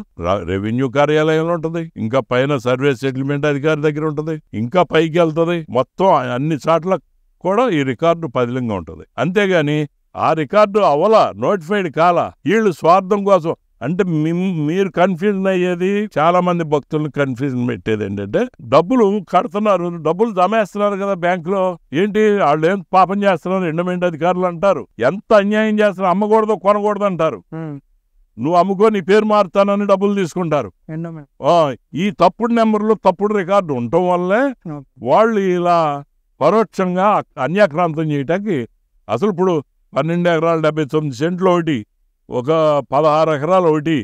రెవెన్యూ కార్యాలయంలో ఉంటుంది, ఇంకా పైన సర్వే సెటిల్మెంట్ అధికారి దగ్గర ఉంటుంది, ఇంకా పైకి వెళ్తుంది. మొత్తం అన్ని చోట్ల కూడా ఈ రికార్డు పదిలంగా ఉంటుంది. అంతేగాని ఆ రికార్డు అవలా, నోటిఫైడ్ కాలా. వీళ్ళు స్వార్థం కోసం అంటే మీరు కన్ఫ్యూజన్ అయ్యేది, చాలా మంది భక్తులను కన్ఫ్యూజన్ పెట్టేది ఏంటంటే డబ్బులు కడుతున్నారు, డబ్బులు జమేస్తున్నారు కదా బ్యాంకులో, ఏంటి వాళ్ళు ఏం పాపం చేస్తున్నారు ఎండమెంట్ అధికారులు అంటారు. ఎంత అన్యాయం చేస్తున్నారు, అమ్మకూడదు కొనకూడదు అంటారు. నువ్వు అమ్ముకో నీ పేరు మారుతానని డబ్బులు తీసుకుంటారు. ఈ తప్పుడు నెంబర్లు తప్పుడు రికార్డు ఉండటం వల్లే వాళ్ళు ఇలా పరోక్షంగా అన్యాక్రాంతం చేయటానికి. అసలు ఇప్పుడు 12 ఎకరాలు 79 సెంట్లు ఒకటి, ఒక 16 ఎకరాలు ఒకటి,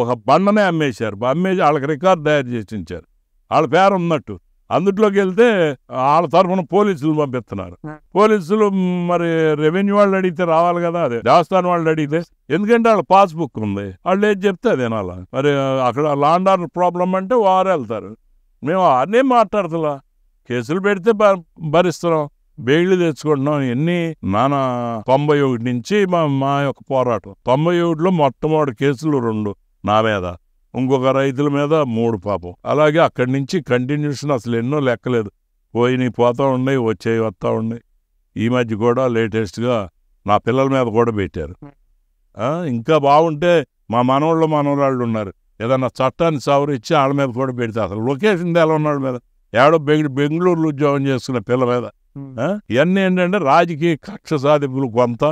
ఒక బండనే అమ్మేశారు. అమ్మేసి వాళ్ళకి రికార్డు తయారు చేసి ఇచ్చారు, వాళ్ళ పేరు ఉన్నట్టు. అందులోకి వెళ్తే వాళ్ళ తరఫున పోలీసులు పంపిస్తున్నారు. పోలీసులు మరి రెవెన్యూ వాళ్ళు అడిగితే రావాలి కదా, అదే దేవస్థానం వాళ్ళు అడిగితే, ఎందుకంటే వాళ్ళ పాస్బుక్ ఉంది, వాళ్ళు ఏది చెప్తే అదేనాలా. మరి అక్కడ లాండ్ ఆర్డర్ ప్రాబ్లం అంటే వారు వెళ్తారు. మేము అన్నీ మాట్లాడుతున్నా, కేసులు పెడితే భరిస్తున్నాం, బెయిళ్లు తెచ్చుకుంటున్నాం. ఎన్ని 91 నుంచి మా యొక్క పోరాటం. 91లో మొట్టమొదటి కేసులు 2 నా మీద, ఇంకొక రైతుల మీద 3 పాపం. అలాగే అక్కడి నుంచి కంటిన్యూషన్ అసలు ఎన్నో లెక్కలేదు. పోయి పోతా ఉన్నాయి, వచ్చేవి వస్తూ ఉన్నాయి. ఈ మధ్య కూడా లేటెస్ట్గా నా పిల్లల మీద కూడా పెట్టారు. ఇంకా బాగుంటే మా మనవాళ్ళు ఉన్నారు, ఏదన్నా చట్టాన్ని సవరించి వాళ్ళ మీద కూడా పెడితే అసలు లొకేషన్ ఎలా ఉన్నాళ్ళ మీద, ఏడో బెంగళూరులో ఉద్యోగం చేసుకున్న పిల్ల మీద. ఇవన్నీ ఏంటంటే రాజకీయ కక్ష సాధింపులు కొంత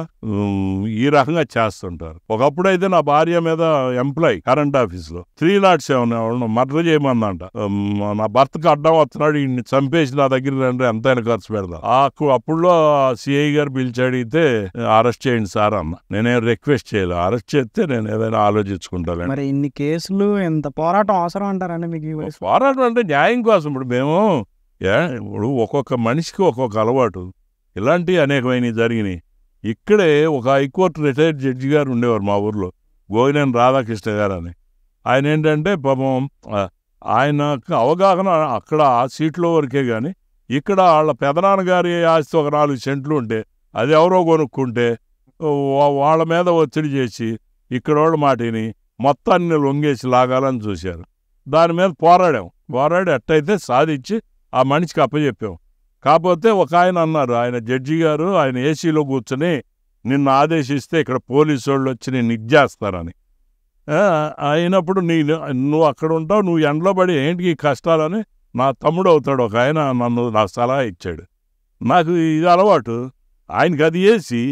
ఈ రకంగా చేస్తుంటారు. ఒకప్పుడైతే నా భార్య మీద ఎంప్లాయ్ కరెంట్ ఆఫీస్లో 307 మర్డర్ చేయమందంట. నా భర్తకు అడ్డం వస్తున్నాడు, ఈయన్ని చంపేసి నా దగ్గర రండి ఎంతైనా ఖర్చు పెడతా. అప్పుడులో సిఐ గారు పిలిచి అడిగితే అరెస్ట్ చేయండి సార్ అన్న. నేనేం రిక్వెస్ట్ చేయలేదు, అరెస్ట్ చేస్తే నేను ఏదైనా ఆలోచించుకుంటాను. మరి ఇన్ని కేసులు ఎంత పోరాటం అవసరం అంటారండి మీకు? పోరాటం అంటే న్యాయం కోసం. ఇప్పుడు మేము ఇప్పుడు ఒక్కొక్క మనిషికి ఒక్కొక్క అలవాటు, ఇలాంటివి అనేకమైనవి జరిగినాయి. ఇక్కడే ఒక హైకోర్టు రిటైర్డ్ జడ్జి గారు ఉండేవారు మా ఊర్లో, గోవినేని రాధాకృష్ణ గారు అని. ఆయన ఏంటంటే పాపం ఆయనకు అవగాహన అక్కడ ఆ సీట్లో వరకే కానీ, ఇక్కడ వాళ్ళ పెదనాన్నగారి ఆస్తి ఒక 4 సెంట్లు ఉంటే అది ఎవరో కొనుక్కుంటే వాళ్ళ మీద ఒత్తిడి చేసి ఇక్కడ వాళ్ళ మాటిని మొత్తాన్ని లొంగేసి లాగాలని చూశారు. దాని మీద పోరాడి ఎట్టయితే సాధించి ఆ మనిషికి అప్పచెప్పాం. కాకపోతే ఒక ఆయన అన్నారు, ఆయన జడ్జి గారు, ఆయన ఏసీలో కూర్చొని నిన్ను ఆదేశిస్తే ఇక్కడ పోలీసు వాళ్ళు వచ్చి నిన్ను ఇచ్చేస్తారని. అయినప్పుడు నువ్వు అక్కడ ఉంటావు, నువ్వు ఎండలో పడి ఏంటి ఈ కష్టాలని నా తమ్ముడు అవుతాడు ఒక ఆయన నా సలహా ఇచ్చాడు. నాకు ఇది అలవాటు, ఆయనకి అది వేసి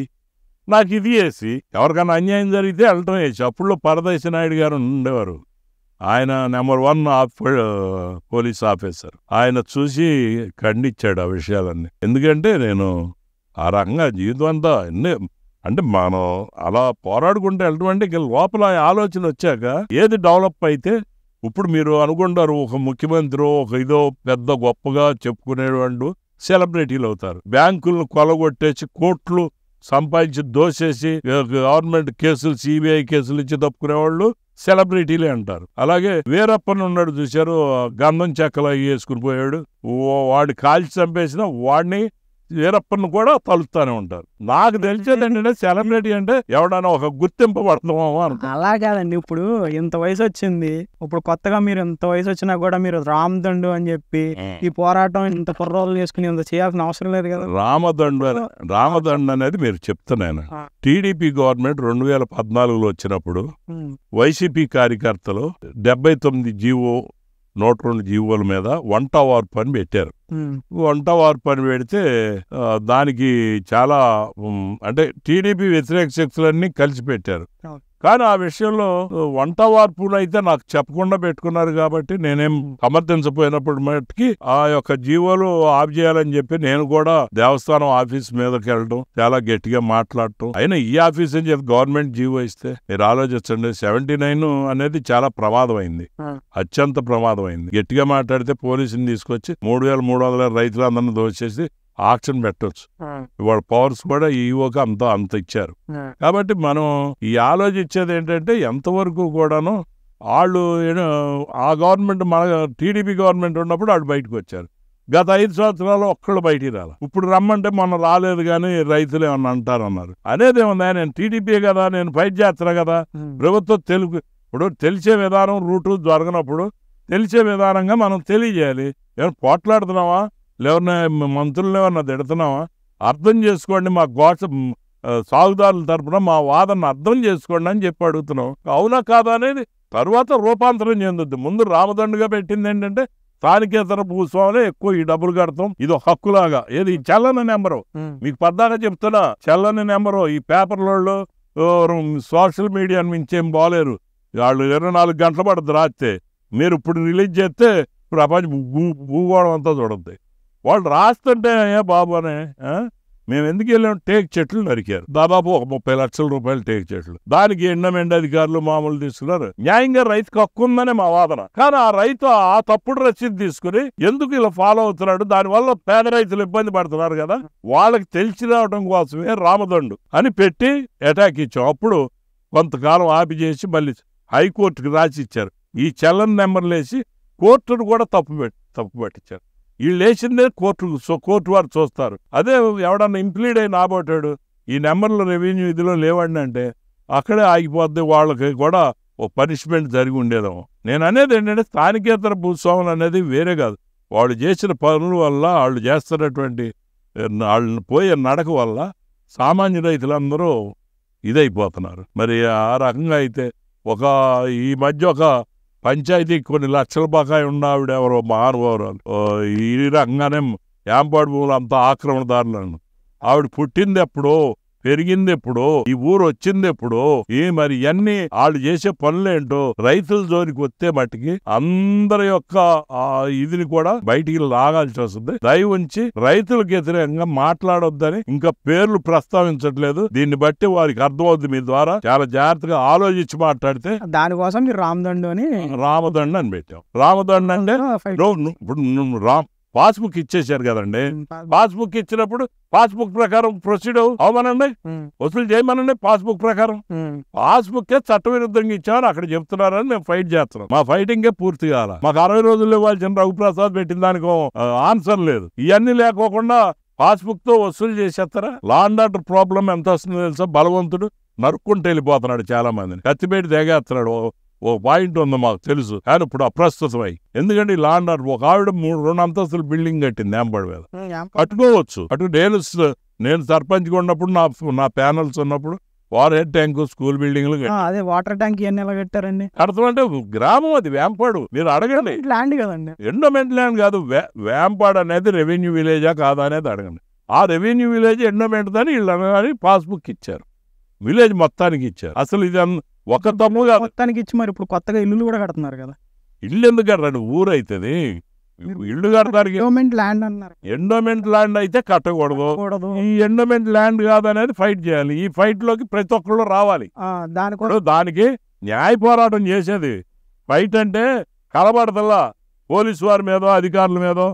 నాకు ఇది వేసి, ఎవరికైనా అన్యాయం జరిగితే వెళ్ళటం వేసి. అప్పుడు పరదేశ నాయుడు గారు ఉండేవారు, ఆయన నెంబర్ 1 పోలీస్ ఆఫీసర్. ఆయన చూసి ఖండించాడు ఆ విషయాలన్నీ. ఎందుకంటే నేను ఆ రకంగా జీవితం అంతా అంటే మనం అలా పోరాడుకుంటే వెళ్ళటం అంటే ఇక లోపల ఆలోచన వచ్చాక ఏది డెవలప్ అయితే, ఇప్పుడు మీరు అనుకుంటారు ఒక ముఖ్యమంత్రి ఒక ఇదో పెద్ద గొప్పగా చెప్పుకునేవాళ్ళు సెలబ్రిటీలు అవుతారు. బ్యాంకులను కొలగొట్టేసి కోట్లు సంపాదించి దోసేసి గవర్నమెంట్ కేసులు సిబిఐ కేసులు ఇచ్చి తప్పుకునేవాళ్ళు సెలబ్రిటీలే అంటారు. అలాగే వీరప్పన్ ఉన్నాడు చూశారు, గంధం చెక్కలు వేసుకుని పోయాడు, వాడు కాల్చి చంపేసిన వాడిని వీరప్పను కూడా తలుస్తానే ఉంటారు. నాకు తెలిసేదంటే సెలబ్రిటీ అంటే ఎవడైనా ఒక గుర్తింపబడతామో అనుకో. అలా కాదండి, ఇప్పుడు ఇంత వయసు వచ్చింది, ఇప్పుడు కొత్తగా మీరు ఇంత వయసు వచ్చినా కూడా మీరు రామదండు అని చెప్పి ఈ పోరాటం ఇంత కుర్రోలు చేసుకుని ఇంత చేయాల్సిన అవసరం లేదు కదా. రామదండు అనేది మీరు చెప్తున్నాను. టీడీపీ గవర్నమెంట్ 2014లో వచ్చినప్పుడు వైసీపీ కార్యకర్తలు 79 జీవో 102 జీవోల మీద వంట వార్పు అని పెట్టారు. వంట వార్పు అని పెడితే దానికి చాలా అంటే టీడీపీ వ్యతిరేక శక్తులన్నీ కలిసి పెట్టారు. కానీ ఆ విషయంలో వంట వార్పులు అయితే నాకు చెప్పకుండా పెట్టుకున్నారు కాబట్టి నేనేం సమర్థించపోయినప్పుడు మట్టుకి ఆ యొక్క జీవోలు ఆఫ్ చేయాలని చెప్పి నేను కూడా దేవస్థానం ఆఫీస్ మీదకి వెళ్ళడం, చాలా గట్టిగా మాట్లాడటం. అయినా ఈ ఆఫీస్ అని చెప్పి గవర్నమెంట్ జీవో ఇస్తే మీరు ఆలోచించండి, 79 అనేది చాలా ప్రమాదమైంది, అత్యంత ప్రమాదమైంది. గట్టిగా మాట్లాడితే పోలీసుని తీసుకొచ్చి 3300 రైతులందరినీ దోచేసి ఆక్షన్ పెట్టవచ్చు. ఇవాళ పవర్స్ కూడా ఈవోకి అంత ఇచ్చారు. కాబట్టి మనం ఈ ఆలోచించేది ఏంటంటే ఎంతవరకు కూడాను వాళ్ళు ఆ గవర్నమెంట్ మన టీడీపీ గవర్నమెంట్ ఉన్నప్పుడు వాళ్ళు బయటకు వచ్చారు. గత 5 సంవత్సరాలు ఒక్కళ్ళు బయటికి రాలి. ఇప్పుడు రమ్మంటే మొన్న రాలేదు కానీ రైతులు ఏమన్నా అంటారన్నారు. అనేదేమన్నా, నేను టీడీపీ కదా, నేను ఫైట్ చేస్తున్నా కదా. ప్రభుత్వం ఇప్పుడు తెలిసే విధానం రూటు జరగనప్పుడు తెలిసే విధానంగా మనం తెలియజేయాలి. ఏమైనా పోట్లాడుతున్నావా, లేవన్నా మంత్రులు ఏమన్నా తిడుతున్నావా, అర్థం చేసుకోండి, మా సాగుదారుల తరపున మా వాదన అర్థం చేసుకోండి అని చెప్పి అడుగుతున్నాం. అవునా కాదా అనేది తర్వాత రూపాంతరం చెందుద్ది. ముందు రామదండుగా పెట్టింది ఏంటంటే స్థానికేతర భూస్వాములే ఎక్కువ ఈ డబ్బులు కడతాం, ఇది హక్కులాగా. ఏది చెల్లని నెంబరు, మీకు పద్దాగా చెప్తున్నా, చెల్లని నెంబరు. ఈ పేపర్లలో సోషల్ మీడియాని మించేం బాలేరు. వాళ్ళు 24 గంటల పడుతుంది రాస్తే. మీరు ఇప్పుడు రిలీజ్ చేస్తే ప్రపంచం భూగోళం అంతా చూడద్ది. వాళ్ళు రాస్తుంటే బాబు అనే మేము ఎందుకు వెళ్ళాం, టేక్ చెట్లు నరికారు. దాదాపు ఒక 30 లక్షల రూపాయలు టేక్ చెట్లు. దానికి ఎండమెండ అధికారులు మామూలు తీసుకున్నారు. న్యాయంగా రైతుకు హక్కు ఉందనే మా వాదన. కానీ ఆ రైతు ఆ తప్పుడు రసీదు తీసుకుని ఎందుకు ఇలా ఫాలో అవుతున్నాడు, దానివల్ల పేద రైతులు ఇబ్బంది పడుతున్నారు కదా, వాళ్ళకి తెలిసి రావడం కోసమే రామదండు అని పెట్టి అటాక్ ఇచ్చాం. అప్పుడు కొంతకాలం ఆపి చేసి మళ్ళీ హైకోర్టుకి రాసి ఇచ్చారు. ఈ చెల్లని నెంబర్లు వేసి కోర్టును కూడా తప్పు పట్టించారు. వీళ్ళు వేసిందే కోర్టు వారు చూస్తారు. అదే ఎవడన్నా ఇంప్లీడ్ అయిన ఆబోటాడు, ఈ నెంబర్లు రెవెన్యూ ఇదిలో లేవండి అంటే అక్కడే ఆగిపోద్ది. వాళ్ళకి కూడా ఓ పనిష్మెంట్ జరిగి ఉండేదేమో. నేను అనేది ఏంటంటే స్థానికేతర భూస్వాములు అనేది వేరే కాదు. వాళ్ళు చేసిన పనుల వల్ల, వాళ్ళు చేస్తున్నటువంటి వాళ్ళని పోయే నడక వల్ల సామాన్య రైతులందరూ ఇదైపోతున్నారు. మరి ఆ రకంగా అయితే ఈ మధ్య ఒక పంచాయతీ కొన్ని లక్షల బకాయి ఉన్న ఆవిడ ఎవరో మహానుభావురాలు, ఈ రకంగానే యాంపాడు భూములు అంతా ఆక్రమణదారులను. ఆవిడ పుట్టింది ఎప్పుడో, పెరిగింది ఎప్పుడో, ఈ ఊరు వచ్చింది ఎప్పుడో, మరి ఇవన్నీ వాళ్ళు చేసే పనులేంటో రైతుల జోలికి వస్తే మట్టికి అందరి యొక్క ఇదిని కూడా బయటికి లాగాల్సి వస్తుంది. దయ ఉంచి రైతులకు వ్యతిరేకంగా మాట్లాడొద్దని ఇంకా పేర్లు ప్రస్తావించట్లేదు. దీన్ని బట్టి వారికి అర్థమవుద్ది. మీ ద్వారా చాలా జాగ్రత్తగా ఆలోచించి మాట్లాడితే. దానికోసం మీరు రామదండు అని పెట్టాం. రామదండు అంటే ఇప్పుడు పాస్బుక్ ఇచ్చేసారు కదండి. పాస్బుక్ ఇచ్చినప్పుడు పాస్బుక్ ప్రకారం ప్రొసీడ్ అవ్వమనండి, వసూలు చేయమనండి. పాస్బుక్ ప్రకారం పాస్బుక్ చట్టవిరుద్ధంగా ఇచ్చామని అక్కడ చెప్తున్నారని మేము ఫైట్ చేస్తున్నాం. మా ఫైటింగే పూర్తి కాల. మాకు 60 రోజుల్లో ఇవ్వాల్సిన రఘుప్రసాద్ పెట్టిన దానికి ఆన్సర్ లేదు. ఇవన్నీ లేకోకుండా పాస్బుక్తో వసూలు చేసేస్తారా? లా అండ్ ఆర్డర్ ప్రాబ్లం ఎంత వస్తుందో తెలుసా? బలవంతుడు నరుక్కుంటూ వెళ్ళిపోతున్నాడు, చాలా మందిని కత్తిపెట్టి తెగేస్తున్నాడు. ఓ పాయింట్ ఉంది మాకు తెలుసు, కానీ ఇప్పుడు అప్రస్తుతమై. ఎందుకంటే లా అండ్ ఆర్డర్ ఒక ఆవిడ 2 అంతస్తులు బిల్డింగ్ కట్టింది నేంపడి మీద. కట్టుకోవచ్చు. నేను సర్పంచ్గా ఉన్నప్పుడు నా ప్యానల్స్ ఉన్నప్పుడు వాటర్ ట్యాంక్ స్కూల్ బిల్డింగ్లు అదే వాటర్ ట్యాంక్ ఇవన్నీ ఎలా కట్టారండి? కడతామంటే గ్రామం అది వేంపాడు. మీరు అడగండి. ల్యాండ్ కదండి, ఎండోమెంట్ ల్యాండ్ కాదు. వేంపాడు అనేది రెవెన్యూ విలేజా కాదా అనేది అడగండి. ఆ రెవెన్యూ విలేజ్ ఎండోమెంట్ అని వీళ్ళు అనగానే పాస్బుక్ ఇచ్చారు, విలేజ్ మొత్తానికి ఇచ్చారు. అసలు ఇది ఒక తమ్ము కాదు, మొత్తానికి ఇచ్చి మరి ఇప్పుడు కొత్తగా ఇల్లు కూడా కడుతున్నారు కదా. ఇల్లు ఎందుకు కట్టండి? ఊరు అవుతుంది. ఇల్లు కడతానికి ఎండోమెంట్ ల్యాండ్ అన్నారు. ఎండోమెంట్ ల్యాండ్ అయితే కట్టకూడదు. ఈ ఎండోమెంట్ ల్యాండ్ కాదనేది ఫైట్ చేయాలి. ఈ ఫైట్ లోకి ప్రతి ఒక్కళ్ళు రావాలి. దానికి న్యాయ పోరాటం చేసేది ఫైట్ అంటే కలబడతల్లా పోలీసు వారి మీదో అధికారుల మీదో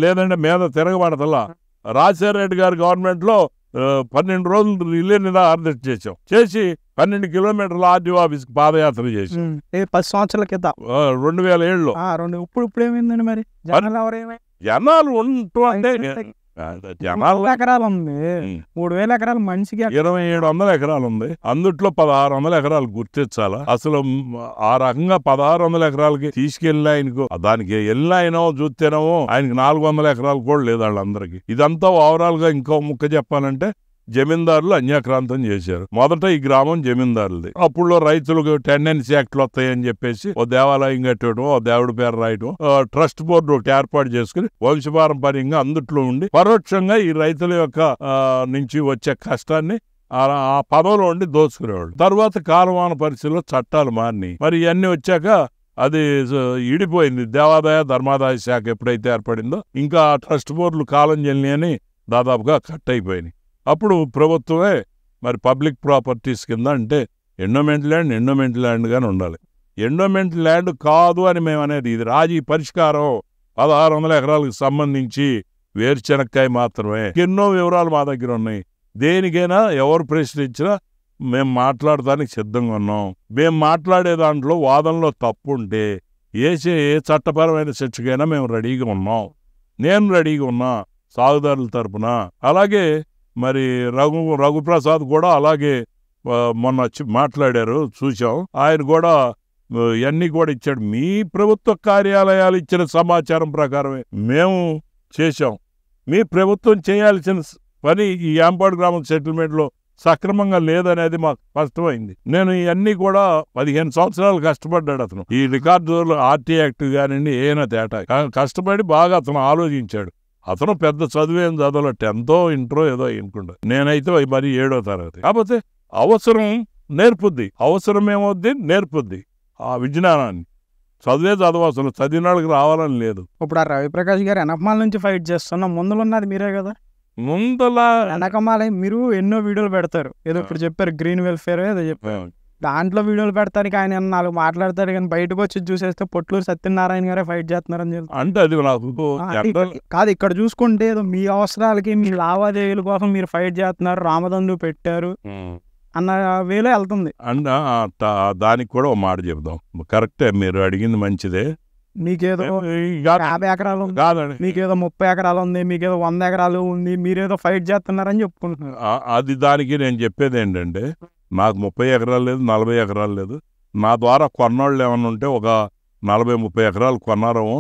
లేదంటే మీద తిరగబడతల్లా. రాజశేఖర రెడ్డి గారి గవర్నమెంట్ లో 12 రోజులు రిలే నిరాహార చేసాం. చేసి 12 కిలోమీటర్ల ఆర్డీఓ ఆఫీస్ పాదయాత్ర చేసి 10 సంవత్సరాల క్రితం 2007లో. ఇప్పుడు ఏమైందండి మరి? జనాలు ఉంటూ అంటే జనాలు ఎకరాలు ఉంది, 3000 ఎకరాలు మనిషికి 2700 ఎకరాలు ఉంది. అందుట్లో 1600 ఎకరాలు గుర్తించాలా? అసలు ఆ రకంగా 1600 ఎకరాలకి తీసుకెళ్ళి ఆయనకు దానికి వెళ్ళి ఆయన చూస్తేనేమో ఆయనకి 400 ఎకరాలు కూడా లేదు వాళ్ళందరికీ. ఇదంతా ఓవరాల్ గా ఇంకో ముక్క చెప్పాలంటే జమీందారులు అన్యాక్రాంతం చేశారు. మొదట ఈ గ్రామం జమీందారులది. అప్పుడు రైతులకు టెండెన్సీ యాక్ట్లు వస్తాయని చెప్పేసి ఓ దేవాలయం కట్టడం, ఓ దేవుడి పేరు రాయటం, ట్రస్ట్ బోర్డు ఒకటి ఏర్పాటు చేసుకుని వంశపారంపర్యంగా అందుట్లో ఉండి పరోక్షంగా ఈ రైతుల యొక్క నుంచి వచ్చే కష్టాన్ని ఆ పదవిలో ఉండి దోచుకునేవాళ్ళు. తర్వాత కాలమాన పరిస్థితుల్లో చట్టాలు మారినాయి. మరి ఇవన్నీ వచ్చాక అది ఇడిపోయింది. దేవాదాయ ధర్మాదాయ శాఖ ఎప్పుడైతే ఏర్పడిందో ఇంకా ట్రస్ట్ బోర్డులు కాలం చెల్లి అని దాదాపుగా కట్ అయిపోయినాయి. అప్పుడు ప్రభుత్వమే మరి పబ్లిక్ ప్రాపర్టీస్ కింద అంటే ఎండోమెంట్ ల్యాండ్ గానే ఉండాలి. ఎండోమెంట్ ల్యాండ్ కాదు అని మేము అనేది ఇది రాజీ పరిష్కారం. 1600 ఎకరాలకు సంబంధించి వేరుశెనక్కాయ మాత్రమే. ఎన్నో వివరాలు మా దగ్గర ఉన్నాయి. దేనికైనా ఎవరు ప్రశ్నించినా మేము మాట్లాడటానికి సిద్ధంగా ఉన్నాం. మేము మాట్లాడే దాంట్లో వాదనలో తప్పు ఉంటే ఏ చట్టపరమైన శిక్షకైనా మేము రెడీగా ఉన్నాం. నేను రెడీగా ఉన్నా సాగుదారుల తరపున. అలాగే మరి రఘుప్రసాద్ కూడా అలాగే మొన్న వచ్చి మాట్లాడారు, చూసాం. ఆయన కూడా ఇవన్నీ కూడా ఇచ్చాడు. మీ ప్రభుత్వ కార్యాలయాలు ఇచ్చిన సమాచారం ప్రకారమే మేము చేశాం. మీ ప్రభుత్వం చేయాల్సిన పని ఈ యాంపాడు గ్రామం సెటిల్మెంట్లో సక్రమంగా లేదనేది మాకు స్పష్టమైంది. నేను ఇవన్నీ కూడా 15 సంవత్సరాలు కష్టపడ్డాడు అతను. ఈ రికార్డులు ఆర్టీ యాక్ట్ కానివ్వండి ఏమైనా తేటా కష్టపడి బాగా అతను ఆలోచించాడు. అతను పెద్ద చదువేం చదవలో 10th ఇంటరో ఏదో అనుకుంటా. నేనైతే మరి 7వ తరగతి. కాకపోతే అవసరం నేర్పుద్ది, అవసరం ఏమవుద్ది నేర్పుద్ది ఆ విజ్ఞానాన్ని. చదివే చదవసలు చదివిన వాళ్ళకి రావాలని లేదు. ఇప్పుడు ఆ రవిప్రకాష్ గారు వెనకమాల నుంచి ఫైట్ చేస్తున్నా, ముందులో ఉన్నది మీరే కదా. ముందలా వెనకమాల మీరు ఎన్నో వీడియోలు పెడతారు. ఏదో ఇప్పుడు చెప్పారు గ్రీన్ వెల్ఫేర్ ఏదో చెప్పారు, దాంట్లో వీడియోలు పెడతానికి ఆయన 4 మాట్లాడతారు. కానీ బయటకు వచ్చి చూసేస్తే పొట్లూరు సత్యనారాయణ గారే ఫైట్ చేస్తున్నారని చెప్పి అంటే అది నాకు కాదు. ఇక్కడ చూసుకుంటే ఏదో మీ అవసరాలకి మీ లావాదేవీల కోసం మీరు ఫైట్ చేస్తున్నారు, రామదండు పెట్టారు అన్న వేలో వెళ్తుంది. అండ్ దానికి కూడా ఒక మాట చెప్దాం. కరెక్టే, మీరు అడిగింది మంచిదే. మీకేదో 50 ఎకరాలు కాదండి, మీకేదో 30 ఎకరాలు ఉంది, మీకేదో 100 ఎకరాలు ఉంది, మీరేదో ఫైట్ చేస్తున్నారని చెప్పుకుంటున్నారు. అది దానికి నేను చెప్పేది ఏంటంటే నాకు 30 ఎకరాలు లేదు, 40 ఎకరాలు లేదు. నా ద్వారా కొన్నోళ్ళు ఏమన్నా ఉంటే ఒక 40-30 ఎకరాలు కొన్నారేమో,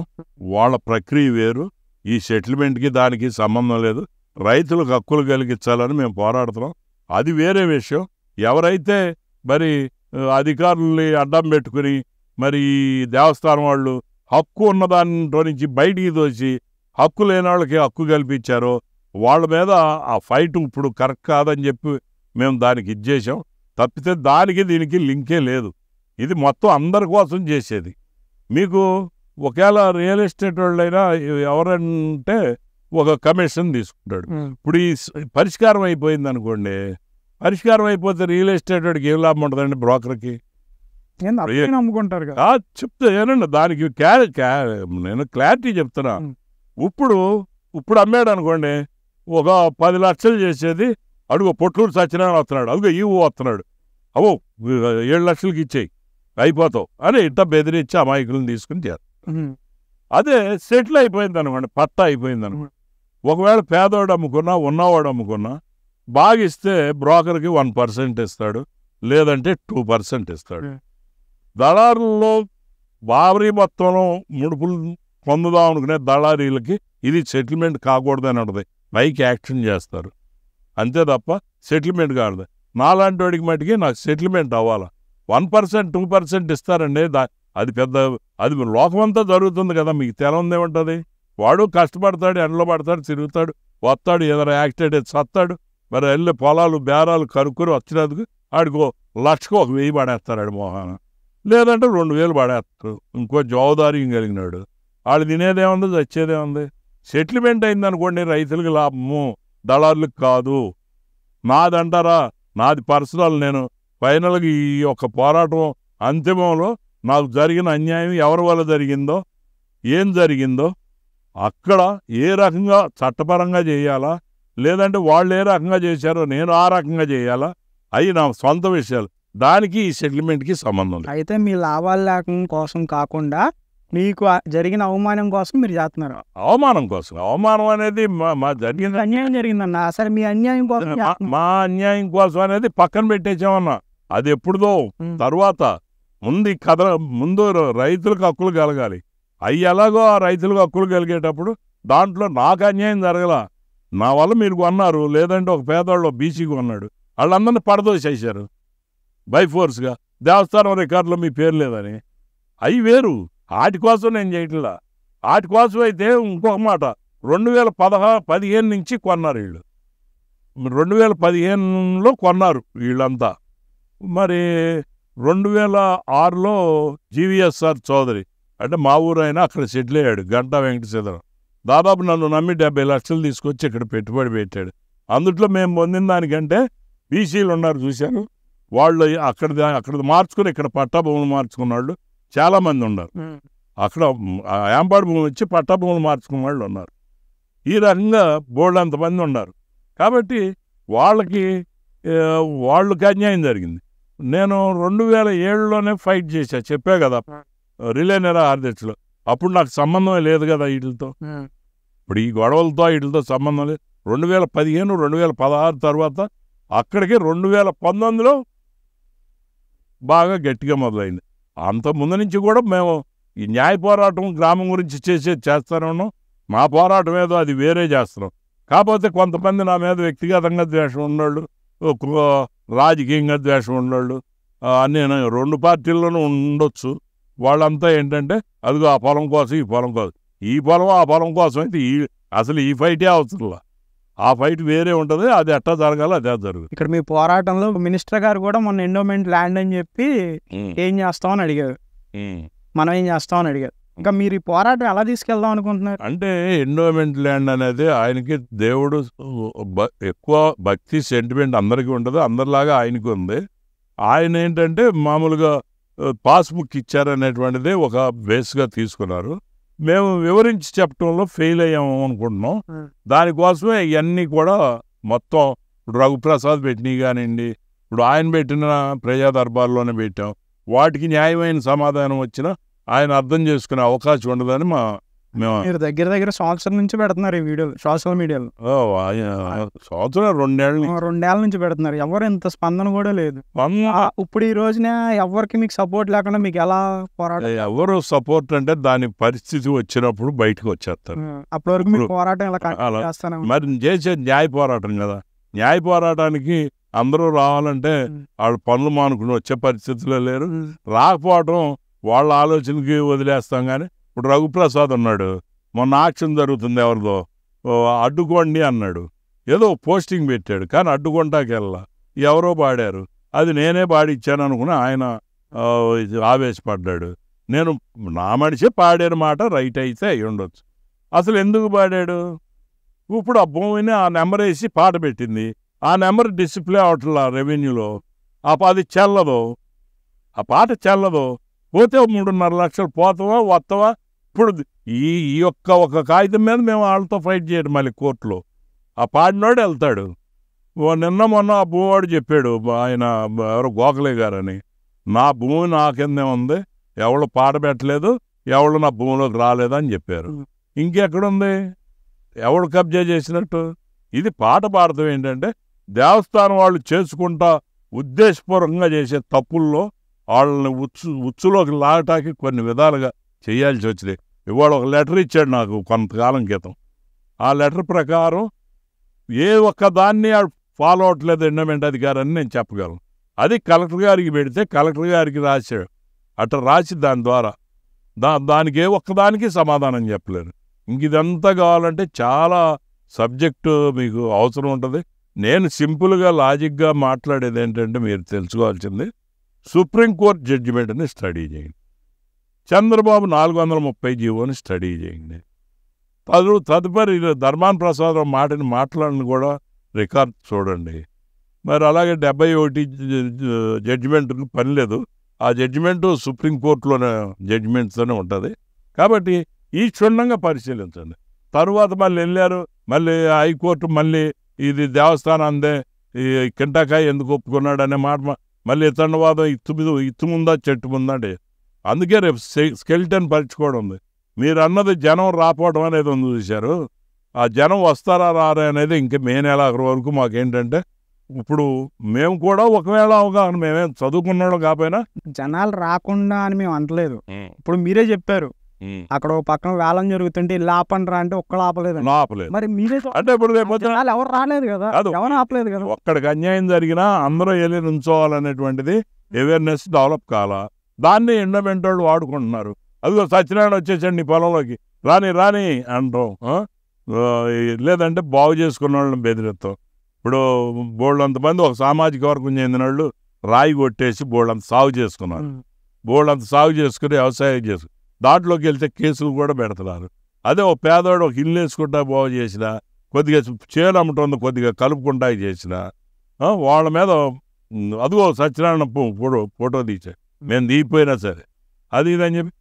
వాళ్ళ ప్రక్రియ వేరు. ఈ సెటిల్మెంట్కి దానికి సంబంధం లేదు. రైతులకు హక్కులు కలిగించాలని మేము పోరాడుతున్నాం, అది వేరే విషయం. ఎవరైతే మరి అధికారుల్ని అడ్డం పెట్టుకుని మరి ఈ దేవస్థానం వాళ్ళు హక్కు ఉన్న దాంట్లో నుంచి బయటికి తోసి హక్కు లేని వాళ్ళకి హక్కు కల్పించారో వాళ్ళ మీద ఆ ఫైట్ ఇప్పుడు కరెక్ట్ కాదని చెప్పి మేము దానికి ఇచ్చేసాం. తప్పితే దానికి దీనికి లింకే లేదు. ఇది మొత్తం అందరి కోసం చేసేది. మీకు ఒకవేళ రియల్ ఎస్టేట్ వాళ్ళైనా ఎవరంటే ఒక కమిషన్ తీసుకుంటాడు. ఇప్పుడు ఈ పరిష్కారం అయిపోయింది అనుకోండి, పరిష్కారం అయిపోతే రియల్ ఎస్టేట్ వాడికి ఏం లాభం ఉంటుందండి? బ్రోకర్కి నమ్ముకుంటారు కదా. చెప్తే ఏనండి, దానికి నేను క్లారిటీ చెప్తున్నా. ఇప్పుడు అమ్మాడు అనుకోండి, ఒక 10 లక్షలు చేసేది అడుగు పొట్లూరు సత్యనారాయణ వస్తున్నాడు, అడుగు ఈవో వస్తున్నాడు, అవో 7 లక్షలకి ఇచ్చేయి అయిపోతావు అని ఇట్ట బెదిరించి అమాయకులను తీసుకుని చేస్తారు. అదే సెటిల్ అయిపోయింది అనుకోండి, పట్టా అయిపోయింది అనుకోండి, ఒకవేళ పేదవాడు అమ్ముకున్నా ఉన్నవాడు అమ్ముకున్నా బాగా ఇస్తే బ్రోకర్కి 1% ఇస్తాడు, లేదంటే 2% ఇస్తాడు. దళారుల్లో భారీ మొత్తంలో ముడుపులు పొందుదాం అనుకునే దళారీలకి ఇది సెటిల్మెంట్ కాకూడదని ఉంటుంది, పైకి యాక్షన్ చేస్తారు అంతే తప్ప సెటిల్మెంట్ కాదు. నాలాంటి వాడికి మటుకి నాకు సెటిల్మెంట్ అవ్వాలా. 1% 2% ఇస్తారండి, అది పెద్ద, అది లోకమంతా జరుగుతుంది కదా, మీకు తెలందేముంటుంది. వాడు కష్టపడతాడు, ఎండలో పడతాడు, తిరుగుతాడు, వస్తాడు, ఏదైనా యాక్సిడెంట్ అయితే సత్తాడు, మరి వెళ్ళి పొలాలు బేరాలు కనుక్కొని వచ్చినందుకు ఆడికో 1,00,000కు 1,000 పడేస్తారు ఆడి మోహాన, లేదంటే 2,000 పడేస్తారు. ఇంకో జవాబుదారీయం కలిగినాడు, వాళ్ళు తినేదేముంది, చచ్చేదేముంది. సెటిల్మెంట్ అయిందనుకోండి రైతులకి లాభము, దళారులకు కాదు. నాదంటారా, నాది పర్సనల్. నేను ఫైనల్గా ఈ యొక్క పోరాటం అంతిమంలో నాకు జరిగిన అన్యాయం ఎవరి వల్ల జరిగిందో, ఏం జరిగిందో, అక్కడ ఏ రకంగా చట్టపరంగా చేయాలా, లేదంటే వాళ్ళు ఏ రకంగా చేశారో నేను ఆ రకంగా చేయాలా, అవి నా సొంత విషయాలు. దానికి ఈ సెటిల్మెంట్కి సంబంధం లేదు. అయితే మీ లాభాలు లేకుండా కోసం కాకుండా మీకు జరిగిన అవమానం కోసం మీరు చేస్తున్నారు. అవమానం కోసం, అవమానం అనేది మా జరిగిన అన్యాయం జరిగిందన్న, అసలు మీ అన్యాయం కోసం మా అన్యాయం కోసం అనేది పక్కన పెట్టేసామన్నా. అది ఎప్పుడుదో తర్వాత. ముందు రైతులకు హక్కులు కలగాలి. అవి ఎలాగో ఆ రైతులకు హక్కులు కలిగేటప్పుడు దాంట్లో నాకు అన్యాయం జరగల. నా వల్ల మీరు కొన్నారు, లేదంటే ఒక పేదవాళ్ళు బీసీ కొన్నాడు, వాళ్ళందరినీ పడదోసేశారు బై ఫోర్స్గా, దేవస్థానం రికార్డులో మీ పేరు లేదని. అవి వేరు, వాటి కోసం నేను చేయట్లా. వాటి కోసం అయితే ఇంకొక మాట, 2015 నుంచి కొన్నారు వీళ్ళు, 2015లో కొన్నారు వీళ్ళంతా. మరి 2006లో జీవీఎస్ఆర్ చౌదరి అంటే మా ఊరు అయినా అక్కడ సెటిల్ అయ్యాడు, గంటా వెంకటేశ్వరరావు. దాదాపు నన్ను నమ్మి 70 లక్షలు తీసుకొచ్చి ఇక్కడ పెట్టుబడి పెట్టాడు. అందుట్లో మేము పొందిన దానికంటే బీసీలు ఉన్నారు చూశారు, వాళ్ళు అక్కడ మార్చుకుని ఇక్కడ పట్టా భూములు మార్చుకున్న వాళ్ళు చాలామంది ఉన్నారు. అక్కడ యాంపాడు భూములు వచ్చి పట్టా భూములు మార్చుకున్న వాళ్ళు ఉన్నారు. ఈ రకంగా బోల్డంతమంది ఉన్నారు. కాబట్టి వాళ్ళకి అన్యాయం జరిగింది. నేను 2007లోనే ఫైట్ చేశా, చెప్పా కదా, రిలే నిరాహారదీక్షలో. అప్పుడు నాకు సంబంధం లేదు కదా వీటితో. ఇప్పుడు ఈ గొడవలతో వీటితో సంబంధం లేదు. 2015 2016 తర్వాత అక్కడికి 2019లో బాగా గట్టిగా మొదలైంది. అంత ముందు నుంచి కూడా మేము ఈ న్యాయ పోరాటం గ్రామం గురించి చేస్తూనే ఉన్నాం. మా పోరాటం ఏదో అది వేరే చేస్తున్నాం. కాకపోతే కొంతమంది నా మీద వ్యక్తిగతంగా ద్వేషం ఉన్నవాళ్ళు, రాజకీయంగా ద్వేషం ఉన్నవాళ్ళు, అన్నీ 2 పార్టీల్లోనూ ఉండొచ్చు. వాళ్ళంతా ఏంటంటే అదిగో ఆ పొలం కోసం ఈ పొలం కోసం, ఈ పొలం ఆ పొలం కోసం అయితే అసలు ఈ ఫైటే అవసరంలా. ఆ ఫైట్ వేరే ఉంటుంది, అది ఎట్టా జరగాలో అదే జరుగుతుంది. ఇక్కడ మీ పోరాటంలో మినిస్టర్ గారు కూడా మొన్న ఎండోమెంట్ ల్యాండ్ అని చెప్పి ఏం చేస్తామని అడిగారు, మనం ఏం చేస్తామని అడిగారు. ఇంకా మీరు ఈ పోరాటం ఎలా తీసుకెళ్దాం అనుకుంటున్నారు? అంటే ఎండోమెంట్ ల్యాండ్ అనేది ఆయనకి దేవుడు ఎక్కువ భక్తి సెంటిమెంట్ అందరికీ ఉంటుంది, అందరిలాగా ఆయనకి ఉంది. ఆయన ఏంటంటే మామూలుగా పాస్బుక్ ఇచ్చారనేటువంటిది ఒక బేస్గా తీసుకున్నారు. మేము వివరించి చెప్పడంలో ఫెయిల్ అయ్యాము అనుకుంటున్నాం. దానికోసమే ఇవన్నీ కూడా మొత్తం ఇప్పుడు రఘుప్రసాద్ పెట్టినవి కానివ్వండి, ఇప్పుడు ఆయన పెట్టిన ప్రజా దర్బార్లోనే పెట్టాం. వాటికి న్యాయమైన సమాధానం వచ్చినా ఆయన అర్థం చేసుకునే అవకాశం ఉండదని మీరు దగ్గర సంవత్సరం నుంచి పెడుతున్నారు ఈ వీడియోలు సోషల్ మీడియాలో. సంవత్సరం 2 ఏళ్ళ నుంచి పెడుతున్నారు, ఎవరు ఇంత స్పందన కూడా లేదు. ఇప్పుడు ఈ రోజున ఎవరికి మీకు సపోర్ట్ లేకుండా మీకు ఎలా పోరాటం? ఎవరు సపోర్ట్ అంటే దాని పరిస్థితి వచ్చినప్పుడు బయటకు వచ్చేస్తారు. అప్పటి వరకు మీకు పోరాటం ఎలా చేస్తాను? మరి చేసే న్యాయ పోరాటం కదా. న్యాయ పోరాటానికి అందరూ రావాలంటే వాళ్ళు పనులు మానుకుని వచ్చే పరిస్థితిలో లేరు. రాకపోవటం వాళ్ళ ఆలోచనకి వదిలేస్తాం. కానీ ఇప్పుడు రఘుప్రసాద్ ఉన్నాడు, మొన్న యాక్షన్ జరుగుతుంది ఎవరిదో, అడ్డుకోండి అన్నాడు, ఏదో పోస్టింగ్ పెట్టాడు, కానీ అడ్డుకుంటాకి వెళ్ళా, ఎవరో పాడారు, అది నేనే పాడిచ్చాను అనుకుని ఆయన ఆవేశపడ్డాడు. నేను నా మనిషి పాడారు మాట రైట్ అయితే అయి ఉండొచ్చు. అసలు ఎందుకు పాడాడు? ఇప్పుడు ఆ భూమిని ఆ నెంబర్ వేసి పాట పెట్టింది, ఆ నెంబర్ డిస్ప్లే అవట్లా రెవెన్యూలో, అది చెల్లదు, ఆ పాట చెల్లదు. పోతే 3.5 లక్షలు పోతావా వస్తావా? ఇప్పుడు ఈ యొక్క ఒక కాగితం మీద మేము వాళ్ళతో ఫైట్ చేయడం మళ్ళీ కోర్టులో. ఆ పాడినోడు వెళ్తాడు. మొన్న ఆ భూమివాడు చెప్పాడు, ఆయన ఎవరో గోఖలే గారని, నా భూమి నా కిందే ఉంది, ఎవరు పాట పెట్టలేదు, ఎవరు నా భూమిలోకి రాలేదని చెప్పారు. ఇంకెక్కడుంది? ఎవడు కబ్జా చేసినట్టు? ఇది పాట పాడతాం ఏంటంటే దేవస్థానం వాళ్ళు చేసుకుంటా ఉద్దేశపూర్వకంగా చేసే తప్పుల్లో వాళ్ళని ఉచ్చులోకి లాగటానికి కొన్ని విధాలుగా చేయాల్సి వచ్చింది. ఇవాళ ఒక లెటర్ ఇచ్చాడు నాకు కొంతకాలం క్రితం. ఆ లెటర్ ప్రకారం ఏ ఒక్క దాన్ని ఫాలో అవట్లేదు ఎండోమెంట్ అధికారి అని నేను చెప్పగలను. అది కలెక్టర్ గారికి పెడితే కలెక్టర్ గారికి రాశాడు. అట్లా రాసి దాని ద్వారా దానికి ఏ ఒక్కదానికి సమాధానం చెప్పలేరు. ఇంక ఇదంతా కావాలంటే చాలా సబ్జెక్టు మీకు అవసరం ఉంటుంది. నేను సింపుల్గా లాజిక్గా మాట్లాడేది ఏంటంటే మీరు తెలుసుకోవాల్సింది సుప్రీంకోర్టు జడ్జిమెంట్ని స్టడీ చేయండి. చంద్రబాబు 430 జీవోని స్టడీ చేయండి. తదుపరి ధర్మాన ప్రసాదరావు మాటని మాట్లాడిన కూడా రికార్డ్ చూడండి. మరి అలాగే 71 జడ్జిమెంట్కి పని లేదు. ఆ జడ్జిమెంటు సుప్రీంకోర్టులోనే జడ్జిమెంట్స్తోనే ఉంటుంది. కాబట్టి ఈ క్షుణ్ణంగా పరిశీలించండి. తరువాత మళ్ళీ వెళ్ళారు, మళ్ళీ హైకోర్టు మళ్ళీ ఇది దేవస్థానందే ఈ కింటాకాయ ఎందుకు ఒప్పుకున్నాడు అనే మాట మళ్ళీ ఇతన్నవాదం ఇత్తు ముందా చెట్టు ముందా అంటే అందుకే రేపు స్కెల్టన్ పరీక్ష కూడా ఉంది. మీరు అన్నది జనం రాపోవడం అనేది ఉంది చూశారు. ఆ జనం వస్తారా రారా అనేది ఇంక మే నెల వరకు మాకేంటంటే ఇప్పుడు మేము కూడా ఒకవేళ అవగాహన మేమేం చదువుకున్నాడు కాకపోయినా జనాలు రాకుండా అని మేము అనట్లేదు. ఇప్పుడు మీరే చెప్పారు అక్కడ పక్కన వేలం జరుగుతుంటే ఇలా ఆపండిరా అంటే ఒక్కడు ఆపలేదు. మరి మీరే అంటే ఇప్పుడు జనాలు ఎవరు రాలేదు కదా, ఎవరు ఆపలేదు కదా. ఒక్కడికి అన్యాయం జరిగినా అందరూ వెళ్ళి నుంచోవాలనేటువంటిది అవేర్నెస్ డెవలప్ కాలా. దాన్ని ఎండోమెంట్ వాళ్ళు వాడుకుంటున్నారు. అదిగో సత్యనారాయణ వచ్చేసండి నీ పొలంలోకి రాని అంటాం. లేదంటే బాగు చేసుకున్న వాళ్ళని బెదిరిస్తాం. ఇప్పుడు బోళ్ళంతమంది ఒక సామాజిక వర్గం చెందిన వాళ్ళు రాయి కొట్టేసి బోళ్ళంత సాగు చేసుకున్నారు. బోళ్ళంత సాగు చేసుకుని వ్యవసాయం చేసుకుని దాంట్లోకి వెళ్తే కేసులు కూడా పెడుతున్నారు. అదే ఒక పేదవాడు ఒక ఇల్లు వేసుకుంటా బాగు చేసిన, కొద్దిగా చేను అమ్మటం కొద్దిగా కలుపుకుంటా చేసిన వాళ్ళ మీద అదిగో సత్యనారాయణ ఫోటో తీసే మేము దిగిపోయినా సరే అది ఇదని చెప్పి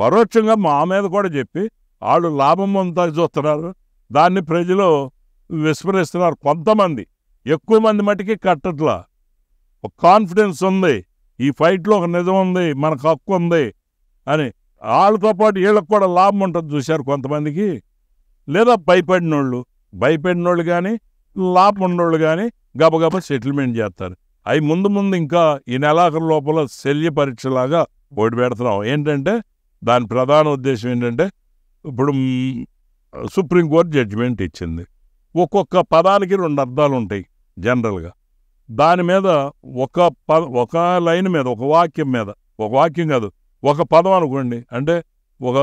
పరోక్షంగా మా మీద కూడా చెప్పి వాళ్ళు లాభం అంతా చూస్తున్నారు. దాన్ని ప్రజలు విస్మరిస్తున్నారు. కొంతమంది, ఎక్కువ మంది మటుకి కట్టట్లా. ఒక కాన్ఫిడెన్స్ ఉంది, ఈ ఫైట్లో ఒక నిజం ఉంది, మనకు హక్కు ఉంది అని. వాళ్ళతో పాటు వీళ్ళకి కూడా లాభం ఉంటుంది చూశారు కొంతమందికి. లేదా భయపడినోళ్ళు కానీ లాభం ఉన్నోళ్ళు కానీ గబగబా సెటిల్మెంట్ చేస్తారు. అవి ముందు ఇంకా ఈ నెలాఖరు లోపల శల్య పరీక్షలాగా ఓడి పెడుతున్నాం. ఏంటంటే దాని ప్రధాన ఉద్దేశం ఏంటంటే ఇప్పుడు సుప్రీంకోర్టు జడ్జిమెంట్ ఇచ్చింది. ఒక్కొక్క పదానికి 2 అర్థాలు ఉంటాయి జనరల్గా. దాని మీద ఒక లైన్ మీద ఒక వాక్యం కాదు ఒక పదం అనుకోండి. అంటే ఒక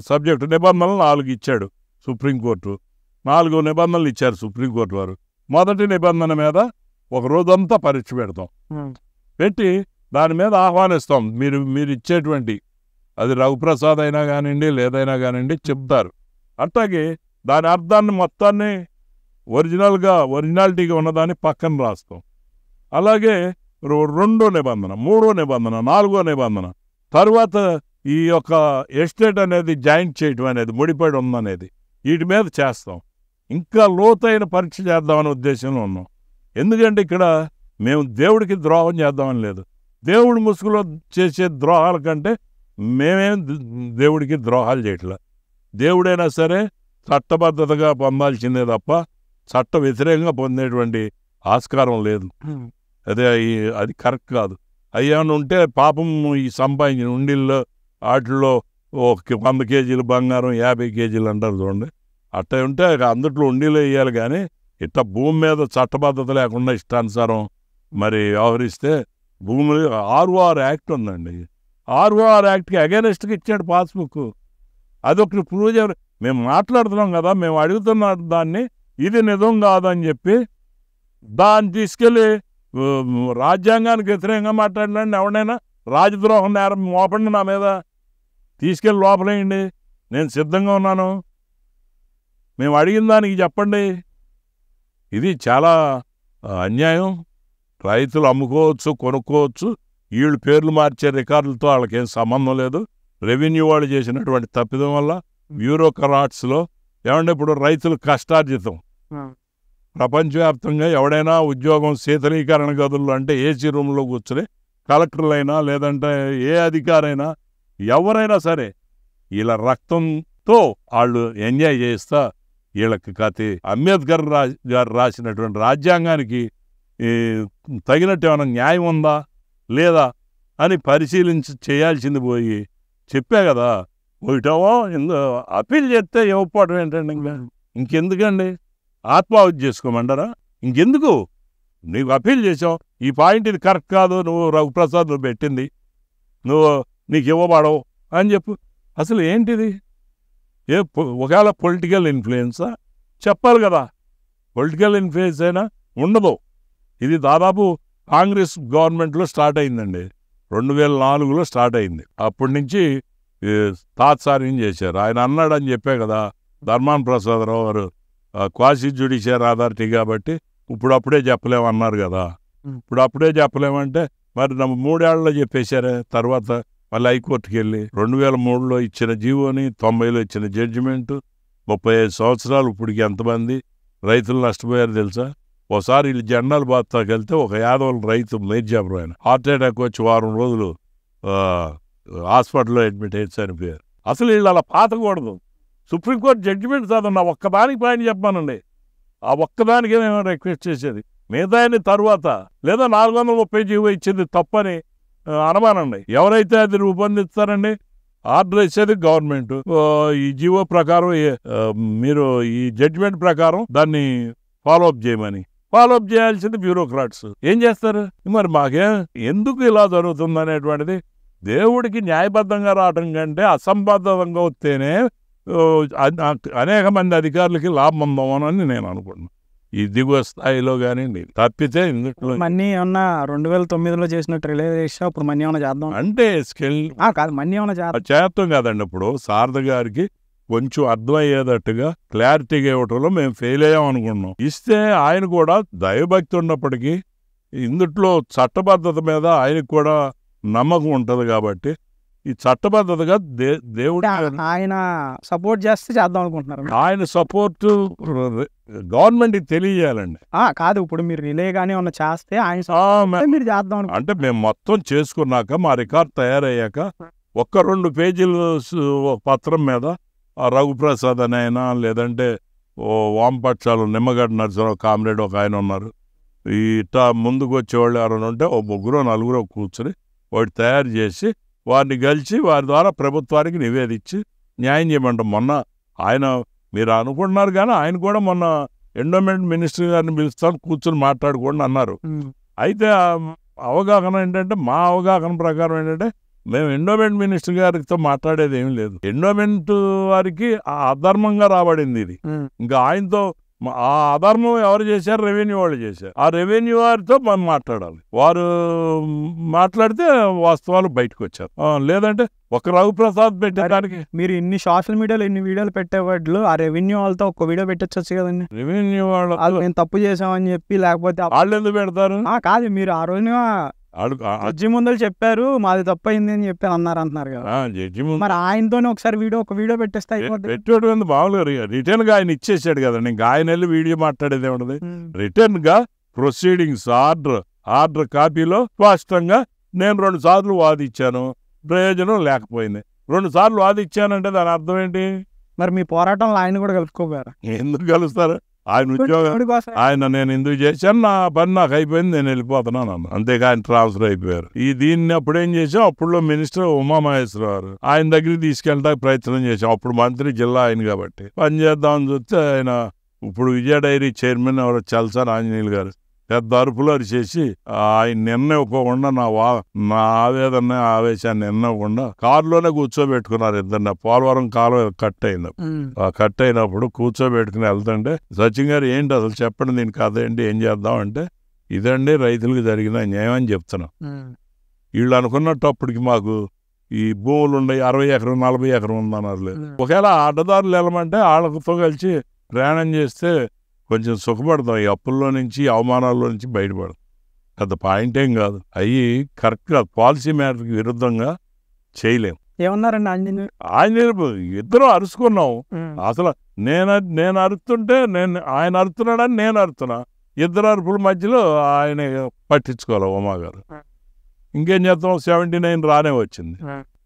సబ్జెక్టు నిబంధనలు 4 ఇచ్చాడు సుప్రీంకోర్టు. 4 నిబంధనలు ఇచ్చారు సుప్రీంకోర్టు వారు. మొదటి నిబంధన మీద ఒక రోజంతా పరీక్ష పెడతాం. పెట్టి దాని మీద ఆహ్వానిస్తాం. మీరు ఇచ్చేటువంటి అది రఘుప్రసాద్ అయినా కానివ్వండి లేదైనా కానివ్వండి చెప్తారు. అట్లాగే దాని అర్థాన్ని మొత్తాన్ని ఒరిజినాలిటీగా ఉన్నదాన్ని పక్కన రాస్తాం. అలాగే 2వ నిబంధన, 3వ నిబంధన, 4వ నిబంధన, తర్వాత ఈ యొక్క ఎస్టేట్ అనేది జాయింట్ చేయటం అనేది ముడిపడి ఉందనేది వీటి మీద చేస్తాం. ఇంకా లోతైన పరీక్ష చేద్దామనే ఉద్దేశంలో ఉన్నాం. ఎందుకంటే ఇక్కడ మేము దేవుడికి ద్రోహం చేద్దామని లేదు. దేవుడి ముసుగులో చేసే ద్రోహాల కంటే మేమేం దేవుడికి ద్రోహాలు చేయట్లా. దేవుడైనా సరే చట్టబద్ధతగా పొందాల్సిందే తప్ప చట్ట వ్యతిరేకంగా పొందేటువంటి ఆస్కారం లేదు. అది కరెక్ట్ కాదు. అయ్యాను ఉంటే పాపం ఈ సంపాదించిన ఉండిల్లో వాటిల్లో 100 కేజీలు బంగారం 50 కేజీలు అంటారు చూడండి. అట్లా ఉంటే అందుట్లో ఉండిలో వేయాలి. కానీ ఇట్లా భూమి మీద చట్టబద్ధత లేకుండా ఇష్టానుసారం మరి వ్యవహరిస్తే భూమి ROR యాక్ట్ ఉందండి. ROR యాక్ట్కి అగైనెస్ట్గా ఇచ్చాడు పాస్బుక్. అదొకటి ప్రూవ్ చేయాలి. మేము మాట్లాడుతున్నాం కదా, మేము అడుగుతున్న దాన్ని ఇది నిజం కాదని చెప్పి దాన్ని తీసుకెళ్ళి రాజ్యాంగానికి వ్యతిరేకంగా మాట్లాడినండి. ఎవడైనా రాజద్రోహం నేరం మోపండి నా మీద, తీసుకెళ్ళి లోపలేయండి, నేను సిద్ధంగా ఉన్నాను. మేము అడిగిన దానికి చెప్పండి. ఇది చాలా అన్యాయం. రైతులు అమ్ముకోవచ్చు, కొనుక్కోవచ్చు. వీళ్ళు పేర్లు మార్చే రికార్డులతో వాళ్ళకేం సంబంధం లేదు. రెవెన్యూ వాళ్ళు చేసినటువంటి తప్పిదం వల్ల బ్యూరోక్రాట్స్లో ఏమంటే ఇప్పుడు రైతులు కష్టార్జితం. ప్రపంచవ్యాప్తంగా ఎవడైనా ఉద్యోగం శీతలీకరణ గదుల్లో అంటే ఏసీ రూమ్లో కూర్చుని కలెక్టర్లైనా లేదంటే ఏ అధికారైనా ఎవరైనా సరే ఇలా రక్తంతో వాళ్ళు ఎంజాయ్ చేస్తా వీళ్ళకి కథ అంబేద్కర్ గారు రాసినటువంటి రాజ్యాంగానికి తగినట్టు ఏమైనా న్యాయం ఉందా లేదా అని పరిశీలించి చేయాల్సింది పోయి చెప్పా కదా. ఒకటేమో అప్పీల్ చేస్తే ఇవ్వకపోవడం ఏంటండి, ఇంకెందుకండి ఆత్మాహుతి చేసుకోమంటారా? ఇంకెందుకు నీకు అప్పీల్ చేసావు, ఈ పాయింట్ ఇది కరెక్ట్ కాదు, నువ్వు రఘుప్రసాద్ నువ్వు పెట్టింది నీకు ఇవ్వబడవు అని చెప్పు. అసలు ఏంటిది? ఒకవేళ పొలిటికల్ ఇన్ఫ్లుయెన్సా చెప్పాలి కదా. పొలిటికల్ ఇన్ఫ్లుయెన్స్ అయినా ఉండదు. ఇది దాదాపు కాంగ్రెస్ గవర్నమెంట్లో స్టార్ట్ అయిందండి, 2004లో స్టార్ట్ అయింది. అప్పటి నుంచి తాత్సార్యం చేశారు. ఆయన అన్నాడని చెప్పే కదా, ధర్మాన ప్రసాదరావు గారు క్వాసి జ్యుడిషియల్ అథారిటీ కాబట్టి ఇప్పుడప్పుడే చెప్పలేమన్నారు కదా. ఇప్పుడప్పుడే చెప్పలేమంటే మరి 3 ఏళ్లలో చెప్పేశారే. తర్వాత మళ్ళీ హైకోర్టుకి వెళ్ళి 2003లో ఇచ్చిన జీవోని 90లో ఇచ్చిన జడ్జిమెంటు 35 సంవత్సరాలు. ఇప్పటికి ఎంతమంది రైతులు నష్టపోయారు తెలుసా? ఒకసారి వీళ్ళు జెండాలు బాత్తాకి వెళ్తే ఒక యాదవుల రైతు మేర్జాపురం ఆయన హార్ట్ అటాక్ వచ్చి 1 వారం రోజులు హాస్పిటల్లో అడ్మిట్ అయ్యి చనిపోయారు. అసలు వీళ్ళు అలా పాతకూడదు. సుప్రీంకోర్టు జడ్జిమెంట్ చదవండి, ఒక్కదానికి పాయింట్ చెప్పానండి. ఆ ఒక్కదానికే మేము రిక్వెస్ట్ చేసేది. మిగతాయని తర్వాత లేదా 430 జీవో ఇచ్చింది తప్పని అనమానండి. ఎవరైతే అది రూపొందిస్తారండి, ఆర్డర్ ఇచ్చేది గవర్నమెంట్. ఈ జీవో ప్రకారం మీరు ఈ జడ్జిమెంట్ ప్రకారం దాన్ని ఫాలోఅప్ చేయమని. ఫాలోఅప్ చేయాల్సింది బ్యూరోక్రాట్స్. ఏం చేస్తారు? మరి మాకేం ఎందుకు ఇలా జరుగుతుంది అనేటువంటిది దేవుడికి న్యాయబద్ధంగా రావటం కంటే అసంబద్ధంగా వస్తేనే అనేక మంది అధికారులకి లాభం ఉందామని నేను అనుకుంటున్నాను. ఈ దిగువ స్థాయిలో కానీ తప్పితే ఇందులో మనీ ఏమన్నా 2009లో చేసినట్టు రిలీజ్ చేసా ఇప్పుడు మనీ ఏమన్నా చేద్దాం అంటే స్కిల్ కాదు, మనీ ఏమన్నా చేస్తాం కాదండి. ఇప్పుడు శారద గారికి కొంచెం అర్థమయ్యేటట్టుగా క్లారిటీగా ఇవ్వటంలో మేము ఫెయిల్ అయ్యాం అనుకున్నాం. ఇస్తే ఆయన కూడా దైవభక్తి ఉన్నప్పటికీ ఇందుట్లో చట్టబద్ధత మీద ఆయనకు కూడా నమ్మకం ఉంటుంది కాబట్టి ఈ చట్టబద్ధతగా దేవుడు ఆయన సపోర్ట్ చేస్తే చేద్దాం అనుకుంటున్నారు. ఆయన సపోర్ట్ గవర్నమెంట్కి తెలియజేయాలండి. కాదు, ఇప్పుడు మీరు రిలే గానీ ఏమన్నా చేస్తే ఆయన మీరు చేద్దాం అంటే మేము మొత్తం చేసుకున్నాక మా రికార్డ్ తయారయ్యాక 1-2 పేజీలు పత్రం మీద రఘుప్రసాద్ అని అయినా లేదంటే వామపక్షాలు నిమ్మగడ్డ నరసింహరావు కామ్రేడ్ ఒక ఆయన ఉన్నారు. ఇట్లా ముందుకు వచ్చేవాళ్ళు ఎవరైనా ఉంటే 3-4 కూర్చొని వాటి తయారు చేసి వారిని గెలిచి వారి ద్వారా ప్రభుత్వానికి నివేదించి న్యాయం చేయమంటాం. మొన్న ఆయన మీరు అనుకుంటున్నారు కానీ ఆయన కూడా మొన్న ఎండోమెంట్ మినిస్టర్ గారిని పిలుస్తాను కూర్చొని మాట్లాడుకోండి అన్నారు. అయితే అవగాహన ఏంటంటే మా అవగాహన ప్రకారం ఏంటంటే మేము ఎండోమెంట్ మినిస్టర్ గారితో మాట్లాడేది ఏమీ లేదు. ఎండోమెంట్ వారికి ఆ అధర్మంగా రాబడింది ఇది. ఇంకా ఆయనతో ఆ అధర్మం ఎవరు చేశారు? రెవెన్యూ వాళ్ళు చేశారు. ఆ రెవెన్యూ వారితో మనం మాట్లాడాలి. వారు మాట్లాడితే వాస్తవాలు బయటకు వచ్చారు. లేదంటే ఒక రఘుప్రసాద్ పెట్టేదానికి మీరు ఇన్ని సోషల్ మీడియాలో ఇన్ని వీడియోలు పెట్టేవాళ్ళు ఆ రెవెన్యూ వాళ్ళతో ఒక వీడియో పెట్టచ్చు కదండి. రెవెన్యూ వాళ్ళు మేము తప్పు చేసామని చెప్పి లేకపోతే వాళ్ళు ఎందుకు పెడతారు? కాదు, మీరు ఆ రోజున జడ్జి ముందర చెప్పారు మాది తప్పు అయింది అని చెప్పి అంటున్నారు కదా. జడ్జి మరి ఆయనతోనే ఒకసారి ఒక వీడియో పెట్టేస్తే పెట్టేటువంటి మామూలుగా రిటర్న్ గా ఆయన ఇచ్చేసాడు కదండి. ఇంకా ఆయన వెళ్ళి వీడియో మాట్లాడేది ఏముండదు. రిటర్న్ గా ప్రొసీడింగ్స్ ఆర్డర్ కాపీలో స్పష్టంగా నేను 2 సార్లు వాదిచ్చాను, ప్రయోజనం లేకపోయింది. 2 సార్లు వాదిచ్చానంటే దాని అర్థం ఏంటి? మరి మీ పోరాటంలో ఆయన కూడా కలుపుకోగారు. ఎందుకు కలుస్తారు? ఆయన ఉద్యోగం ఆయన నేను ఎందుకు చేశాను, నా పని నాకు అయిపోయింది, నేను వెళ్ళిపోతున్నాను అన్న. అంతేగా ఆయన ట్రాన్స్ఫర్ అయిపోయారు. దీన్ని అప్పుడేం చేసాం, అప్పుడులో మినిస్టర్ ఉమామహేశ్వరరావు ఆయన దగ్గరికి తీసుకెళ్ళడానికి ప్రయత్నం చేశాం. అప్పుడు మంత్రి జిల్లా ఆయన కాబట్టి పని చేద్దామని చూస్తే ఆయన ఇప్పుడు విజయ డైరీ చైర్మన్ ఎవరో చల్సాని ఆంజనేయులు గారు పెద్ద అరుపులు అరిచేసి ఆయన నిర్ణయివ్వకుండా నా ఆవేదన ఆవేశాన్ని నిర్ణయివ్వకుండా కారులోనే కూర్చోబెట్టుకున్నారు ఇద్దరిని. పోలవరం కాలువ కట్ అయింది. ఆ కట్ అయినప్పుడు కూర్చోబెట్టుకుని వెళ్తుంటే సచిన్ గారు ఏంటి అసలు చెప్పండి దీనికి కథ ఏంటి, ఏం చేద్దాం అంటే ఇదండి రైతులకు జరిగిన న్యాయం అని చెప్తున్నాం. వీళ్ళు అనుకున్నట్టు అప్పటికి మాకు ఈ భూములు ఉన్నాయి 60 ఎకరం 40 ఎకరం ఉందన్నారు. లేదు, ఒకవేళ అడ్డదారులు వెళ్ళమంటే వాళ్ళతో కలిసి ప్రయాణం చేస్తే కొంచెం సుఖపడతాం. ఈ అప్పుల్లో నుంచి అవమానాల్లో నుంచి బయటపడతాం. పెద్ద పాయింట్ ఏం కాదు. అవి కరెక్ట్గా పాలసీ మ్యాటర్కి విరుద్ధంగా చేయలేం. ఏమన్నారండి ఆంజనేయులు? ఇద్దరు అరుచుకున్నాం. అసలు నేను అరుస్తుంటే ఆయన అరుతున్నాడని నేను అరుతున్నా. ఇద్దరు అరుపుల మధ్యలో ఆయన పట్టించుకోవాలి ఉమా గారు. ఇంకేం చేద్దాం, 79 రానే వచ్చింది.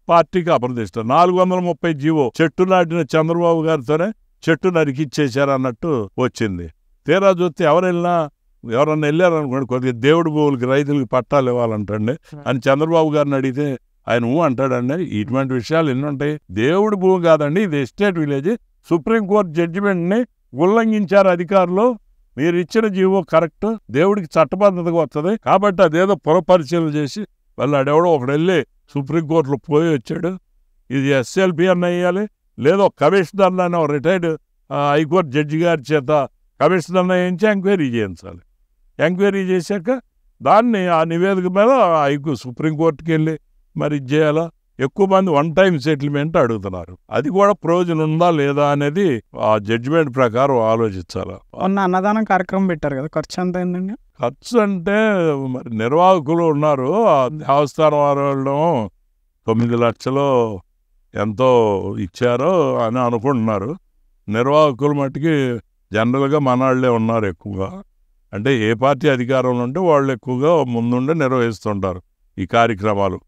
పార్టీకి అప్రతిష్ట. 430 జీవో చెట్టు నాటిన చంద్రబాబు గారితోనే చెట్టు నరికిచ్చేశారు అన్నట్టు వచ్చింది. తీరా చూస్తే ఎవరైనా ఎవరన్నా వెళ్ళారనుకోండి, కొద్దిగా దేవుడి భూములకి రైతులకి పట్టాలు ఇవ్వాలంటండి అని చంద్రబాబు గారిని అడిగితే ఆయన అంటాడండి. ఇటువంటి విషయాలు ఎన్ని ఉంటాయి. దేవుడి భూమి కాదండి, ఇది ఎస్టేట్ విలేజ్. సుప్రీంకోర్టు జడ్జిమెంట్ని ఉల్లంఘించారు అధికారులు. మీరు ఇచ్చిన జీవో కరెక్ట్, దేవుడికి చట్టబద్ధతగా వస్తుంది కాబట్టి అదేదో పునఃపరిశీలన చేసి వాళ్ళు ఆడెవడో ఒకడు వెళ్ళి సుప్రీంకోర్టులో పోయి వచ్చాడు. ఇది ఎస్ఎల్పి అన్న వేయాలి, లేదో కమిషనర్ అన్న రిటైర్డ్ హైకోర్టు జడ్జి గారి చేత కమిషనర్ వేయించి ఎంక్వైరీ చేయించాలి. ఎంక్వైరీ చేశాక దాన్ని ఆ నివేదిక మీద సుప్రీంకోర్టుకి వెళ్ళి మరి ఇది చేయాలా. ఎక్కువ మంది వన్ టైం సెటిల్మెంట్ అడుగుతున్నారు. అది కూడా ప్రయోజనం ఉందా లేదా అనేది ఆ జడ్జిమెంట్ ప్రకారం ఆలోచించాలా. అన్నదానం కార్యక్రమం పెట్టారు కదా, ఖర్చు ఎంత అయిందండి? ఖర్చు అంటే మరి నిర్వాహకులు ఉన్నారు. ఆ దేవస్థానం వాళ్ళు 9 లక్షలు ఎంతో ఇచ్చారో అని అనుకుంటున్నారు. నిర్వాహకులు మట్టుకి జనరల్గా మనవాళ్లే ఉన్నారు ఎక్కువగా. అంటే ఏ పార్టీ అధికారంలో ఉంటే వాళ్ళు ఎక్కువగా ముందుండి నిర్వహిస్తుంటారు ఈ కార్యక్రమాలు.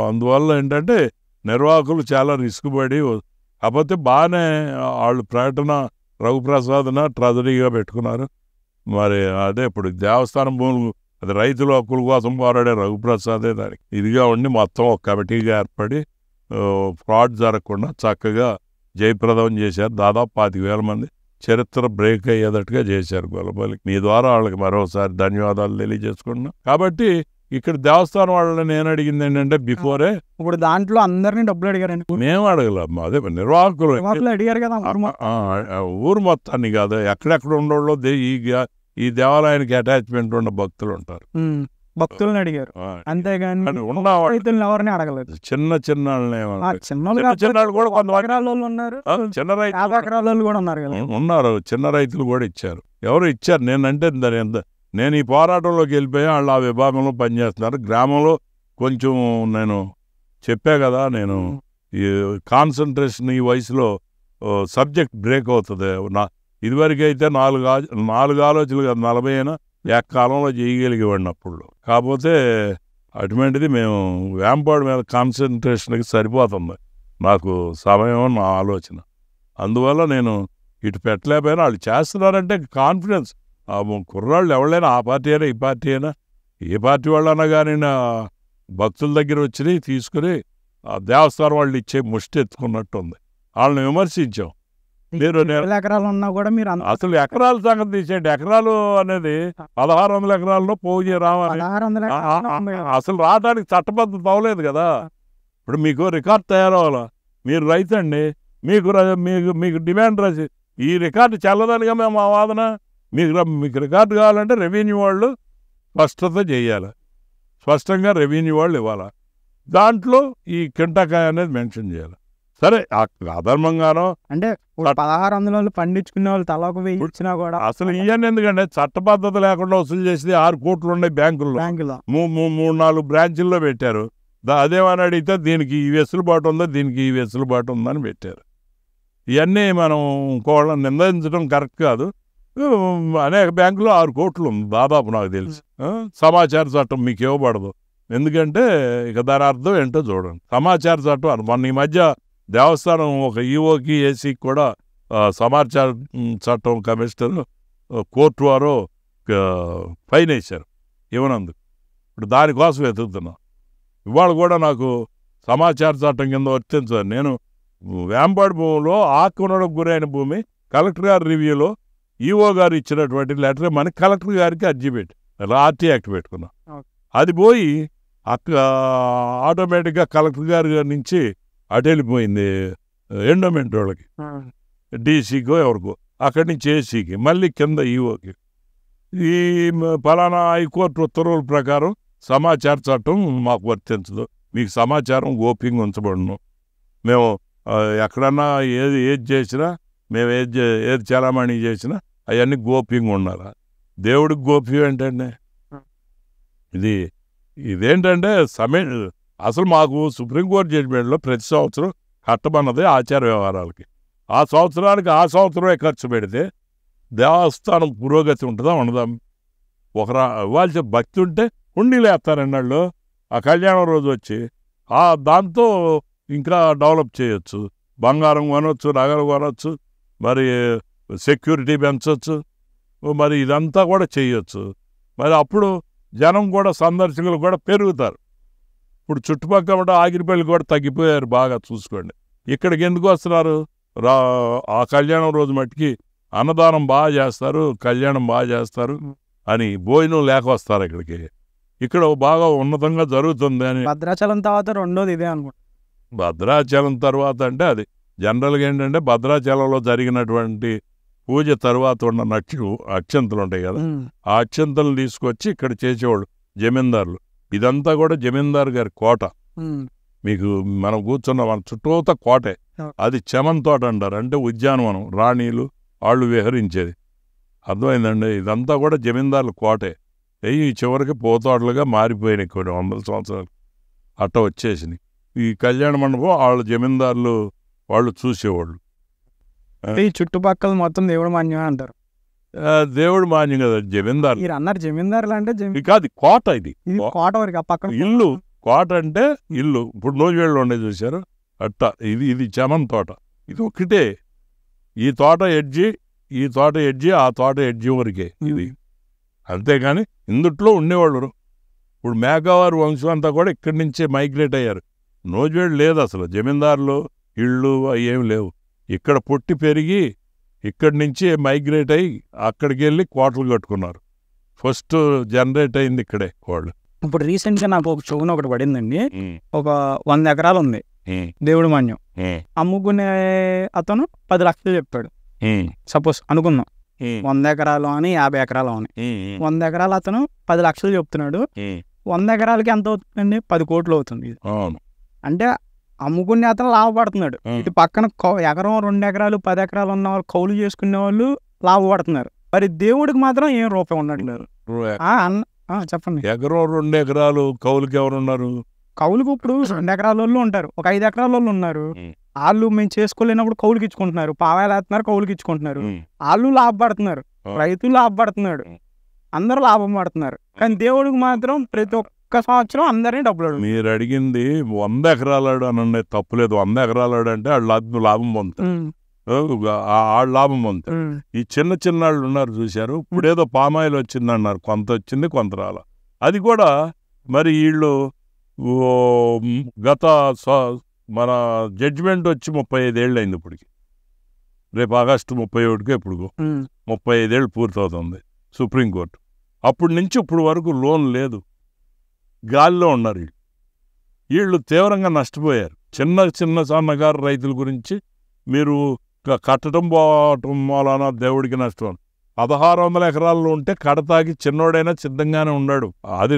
అందువల్ల ఏంటంటే నిర్వాహకులు చాలా రిస్క్ పడి, కాకపోతే బాగానే వాళ్ళు ప్రకటన రఘుప్రసాద్న ట్రెజరీగా పెట్టుకున్నారు. మరి అదే ఇప్పుడు దేవస్థానం భూములు అది రైతుల హక్కుల కోసం పోరాడే రఘుప్రసాదే దానికి ఇదిగా ఉండి మొత్తం ఒక కమిటీగా ఏర్పడి ఫ్రాడ్ జరగకుండా చక్కగా జయప్రదం చేశారు. దాదాపు 25,000 మంది చరిత్ర బ్రేక్ అయ్యేటట్టుగా చేశారు గొల్లపల్లికి. మీ ద్వారా వాళ్ళకి మరోసారి ధన్యవాదాలు తెలియజేసుకున్నాం. కాబట్టి ఇక్కడ దేవస్థానం వాళ్ళని నేను అడిగింది ఏంటంటే బిఫోరే ఇప్పుడు దాంట్లో అందరినీ డబ్బులు అడిగారండి. మేము అడగలేము, అదే నిర్వాహకులు అడిగారు కదా. ఊరు మొత్తాన్ని కాదు, ఎక్కడెక్కడ ఉండోళ్ళు ఈ దేవాలయానికి అటాచ్మెంట్ ఉన్న భక్తులు ఉంటారు, భక్తులను అడిగారు. అంతేగాని రైతులను ఎవరిని అడగలేదు. చిన్న చిన్నవాళ్ళు కూడా కొంత ఎకరాల వాళ్ళు ఉన్నారు, చిన్న రైతు 50 ఎకరాల వాళ్ళు కూడా ఉన్నారు కదా. ఉన్నారు, చిన్న రైతులు కూడా ఇచ్చారు. ఎవరు ఇచ్చారు నేనంటే నేను ఈ పోరాటంలోకి వెళ్ళిపోయా. వాళ్ళు ఆ విభాగంలో పనిచేస్తున్నారు. గ్రామంలో కొంచెం నేను చెప్పా కదా, నేను ఈ కాన్సన్ట్రేషన్ ఈ వయసులో సబ్జెక్ట్ బ్రేక్ అవుతుంది. ఇదివరకు అయితే 4 ఆలోచనలు కాదు 40 అయినా ఏకాలంలో చేయగలిగేవాడిని అప్పుడు. కాకపోతే అటువంటిది మేము వేంపాడు మీద కాన్సన్ట్రేషన్కి సరిపోతుంది నాకు సమయం, నా ఆలోచన. అందువల్ల నేను ఇటు పెట్టలేకపోయినా. వాళ్ళు చేస్తున్నారంటే కాన్ఫిడెన్స్. కుర్రాళ్ళు ఎవరైనా ఆ పార్టీ అయినా ఈ పార్టీ అయినా ఏ పార్టీ వాళ్ళన్నా కానీ నా భక్తుల దగ్గర వచ్చి తీసుకుని ఆ దేవస్థానం వాళ్ళు ఇచ్చే ముష్టి ఎత్తుకున్నట్టు ఉంది. వాళ్ళని విమర్శించాం. మీరు ఎకరాలు ఉన్నా కూడా మీరు అసలు ఎకరాల సంగతి తీసేయండి. ఎకరాలు అనేది 1600 ఎకరాల్లో పోయి రావాలి. అసలు రావడానికి చట్టబద్ధత అవ్వలేదు కదా. ఇప్పుడు మీకు రికార్డు తయారవ్వాలా. మీరు రైతు అండి, మీకు డిమాండ్ రాసి ఈ రికార్డు చెల్లదానిగా మేము మా వాదన. మీకు రికార్డు కావాలంటే రెవెన్యూ వాళ్ళు స్పష్టత చేయాలి, స్పష్టంగా రెవెన్యూ వాళ్ళు ఇవ్వాలి. దాంట్లో ఈ కింటకాయ అనేది మెన్షన్ చేయాలి. సరే అధర్మంగానో అంటే 1600 పండించుకునే వాళ్ళు తలకు ఇచ్చినా కూడా అసలు ఇవన్నీ ఎందుకంటే చట్టబద్ధత లేకుండా వసూలు చేసేది 6 కోట్లు ఉన్నాయి బ్యాంకుల్లో. 3-4 బ్రాంచుల్లో పెట్టారు. అదేమని అడిగితే దీనికి ఈ వెసులుబాటు ఉందా, దీనికి ఈ వెసులుబాటు ఉందని పెట్టారు. ఇవన్నీ మనం ఇంకోళ్ళని నిందించడం కరెక్ట్ కాదు. అనేక బ్యాంకులో 6 కోట్లు ఉంది దాదాపు నాకు తెలిసి. సమాచార చట్టం మీకు ఇవ్వబడదు. ఎందుకంటే ఇక దాని అర్థం ఏంటో చూడండి. సమాచార చట్టం మొన్న ఈ మధ్య దేవస్థానం ఒక ఈఓకి ఏసీకి కూడా సమాచార చట్టం కమిషనర్ కోర్టు వారు ఫైన్ వేశారు ఇవ్వనందుకు. ఇప్పుడు దానికోసం వెతుకుతున్నాం. ఇవాళ కూడా నాకు సమాచార చట్టం కింద వర్తించాలి. నేను వేంపాడు భూమిలో ఆక్రమణకు గురైన భూమి కలెక్టర్ గారి రివ్యూలో ఈఓ గారు ఇచ్చినటువంటి లెటర్ మన కలెక్టర్ గారికి అర్జీ పెట్టి ఆర్టీ యాక్ట్ పెట్టుకున్నాం. అది పోయి ఆటోమేటిక్గా కలెక్టర్ గారి నుంచి అటు వెళ్ళిపోయింది ఎండోమెంట్ వాళ్ళకి, డీసీకో ఎవరికో, అక్కడి నుంచి ఏసీకి, మళ్ళీ కింద ఈఓకి. ఈ ఫలానా హైకోర్టు ఉత్తర్వుల ప్రకారం సమాచార చట్టం మాకు వర్తించదు, మీకు సమాచారం గోప్యంగా ఉంచబడను. మేము ఎక్కడన్నా ఏది చేసినా, మేము ఏది చలామణి చేసినా అవన్నీ గోప్యంగా ఉండాలి. దేవుడికి గోప్యం ఏంటంటే ఇదేంటంటే అసలు మాకు సుప్రీంకోర్టు జడ్జిమెంట్లో ప్రతి సంవత్సరం కట్టమన్నది ఆచార వ్యవహారాలకి. ఆ సంవత్సరమే ఖర్చు పెడితే దేవస్థానం పురోగతి ఉంటుందా ఉండదా? వాళ్ళ భక్తి ఉంటే హుండీలు వేస్తారండి వాళ్ళు. ఆ కళ్యాణం రోజు వచ్చి దాంతో ఇంకా డెవలప్ చేయొచ్చు. బంగారం కొనవచ్చు, నగలు కొనవచ్చు, మరి సెక్యూరిటీ పెంచవచ్చు, మరి ఇదంతా కూడా చేయొచ్చు. మరి అప్పుడు జనం కూడా సందర్శకులు కూడా పెరుగుతారు. ఇప్పుడు చుట్టుపక్కల ఆగిరిపల్లి కూడా తగ్గిపోయారు బాగా చూసుకోండి. ఇక్కడికి ఎందుకు వస్తున్నారు? ఆ కళ్యాణం రోజు మట్టికి అన్నదానం బాగా చేస్తారు, కళ్యాణం బాగా చేస్తారు అని భోజనం లేక వస్తారు ఇక్కడికి. ఇక్కడ బాగా ఉన్నతంగా జరుగుతుంది అని. భద్రాచలం తర్వాత రెండోది ఇదే అనుకుంటా. భద్రాచలం తర్వాత అంటే అది జనరల్గా ఏంటంటే భద్రాచలంలో జరిగినటువంటి పూజ తర్వాత ఉన్న అక్షంతలు ఉంటాయి కదా, ఆ అక్షంతలు తీసుకొచ్చి ఇక్కడ చేసేవాళ్ళు జమీందారులు. ఇదంతా కూడా జమీందారు గారి కోట. మీకు మనం కూర్చున్న మన చుట్టూత కోటే. అది చెమన్ తోట అంటారు, అంటే ఉద్యానవనం, రాణీలు వాళ్ళు విహరించేది. అర్థమైందండి? ఇదంతా కూడా జమీందారుల కోటే. ఈ చివరికి పోతోటలుగా మారిపోయినాయి కొన్ని 100 సంవత్సరాలు అట్ట వచ్చేసినాయి. ఈ కళ్యాణ మండపం వాళ్ళ జమీందారులు వాళ్ళు చూసేవాళ్ళు. ఈ చుట్టుపక్కల మొత్తం దేవుడు మాన్యమే అంటారు. దేవుడు మాన్యం కదా జమీందారు. మీరు అన్నారు జమీందారులు అంటే కాదు, కోట. ఇది కోట వరకు ఆ పక్కన ఇల్లు. కోట అంటే ఇల్లు. ఇప్పుడు నూజివేళ్ళు ఉండే చూశారు అట్ట. ఇది చెమన్ తోట. ఇది ఒకటే. ఈ తోట ఎడ్జి, ఈ తోట ఎడ్జి, ఆ తోట ఎడ్జి వరకే ఇది. అంతేగాని ఇందుట్లో ఉండేవాళ్ళు. ఇప్పుడు మేఘవారి వంశం అంతా కూడా ఇక్కడి నుంచే మైగ్రేట్ అయ్యారు. నూజివేళ్ళు లేదు అసలు. జమీందారులు ఇళ్ళు ఏమి లేవు. ఇక్కడ పుట్టి పెరిగి ఇక్కడి నుంచి మైగ్రేట్ అయ్యి అక్కడికి వెళ్ళి కోటలు కట్టుకున్నారు. ఫస్ట్ జనరేట్ అయింది ఇక్కడే వాళ్ళు. ఇప్పుడు రీసెంట్గా నాకు ఒక చెవున ఒకటి పడిందండి. ఒక 100 ఎకరాలు ఉంది దేవుడు మాన్యం. అమ్ముకునే అతను 10 లక్షలు చెప్పాడు. సపోజ్ అనుకుందాం 100 ఎకరాలు అని 50 ఎకరాలు అని. 100 ఎకరాలు అతను 10 లక్షలు చెప్తున్నాడు. 100 ఎకరాలకి ఎంత అవుతుందండి? 10 కోట్లు అవుతుంది. అంటే అమ్ముకునే అతను లాభపడుతున్నాడు. ఇటు పక్కన ఎకరం 2 ఎకరాలు 10 ఎకరాలు ఉన్న వాళ్ళు కౌలు చేసుకునే వాళ్ళు లాభపడుతున్నారు. మరి దేవుడికి మాత్రం ఏం రూపాయి ఉన్నట్లేదు. చెప్పండి. ఎకరం 2 ఎకరాలు కౌలుకి ఎవరున్నారు? కౌలుకు ఇప్పుడు 2 ఎకరాల వాళ్ళు ఉంటారు, ఒక 5 ఎకరాల వాళ్ళు ఉన్నారు. వాళ్ళు మేము చేసుకోలేనప్పుడు కౌలుకి ఇచ్చుకుంటున్నారు, పావాయిలు వేస్తున్నారు, కౌలుకి ఇచ్చుకుంటున్నారు. వాళ్ళు లాభపడుతున్నారు, రైతులు లాభపడుతున్నారు, అందరూ లాభం పడుతున్నారు. కానీ దేవుడికి మాత్రం ప్రతి ఒక్క సంవత్సరం అందరినీ డబ్బులు అడుగు. మీరు అడిగింది 100 ఎకరాలాడు అనండి, తప్పులేదు. 100 ఎకరాలాడు అంటే వాళ్ళు లాభం పొందుతారు, వాళ్ళు లాభం పొందుతారు. ఈ చిన్న చిన్న వాళ్ళు ఉన్నారు చూశారు. ఇప్పుడు ఏదో పామాయిల్ వచ్చిందన్నారు, కొంత వచ్చింది కొంత రాల. అది కూడా మరి వీళ్ళు గత మన జడ్జిమెంట్ వచ్చి 35 ఏళ్ళు అయింది ఇప్పటికి. రేపు ఆగస్టు 31కి ఇప్పుడు 35 ఏళ్ళు పూర్తవుతుంది సుప్రీంకోర్టు. అప్పటి నుంచి ఇప్పుడు వరకు లోన్ లేదు, గాలిలో ఉన్నారు వీళ్ళు. వీళ్ళు తీవ్రంగా నష్టపోయారు. చిన్న సన్నగారు రైతుల గురించి మీరు కట్టడం పోవటం వలన దేవుడికి నష్టం. 1600 ఎకరాల్లో ఉంటే కడతాకి చిన్నోడైనా సిద్ధంగానే ఉన్నాడు. అది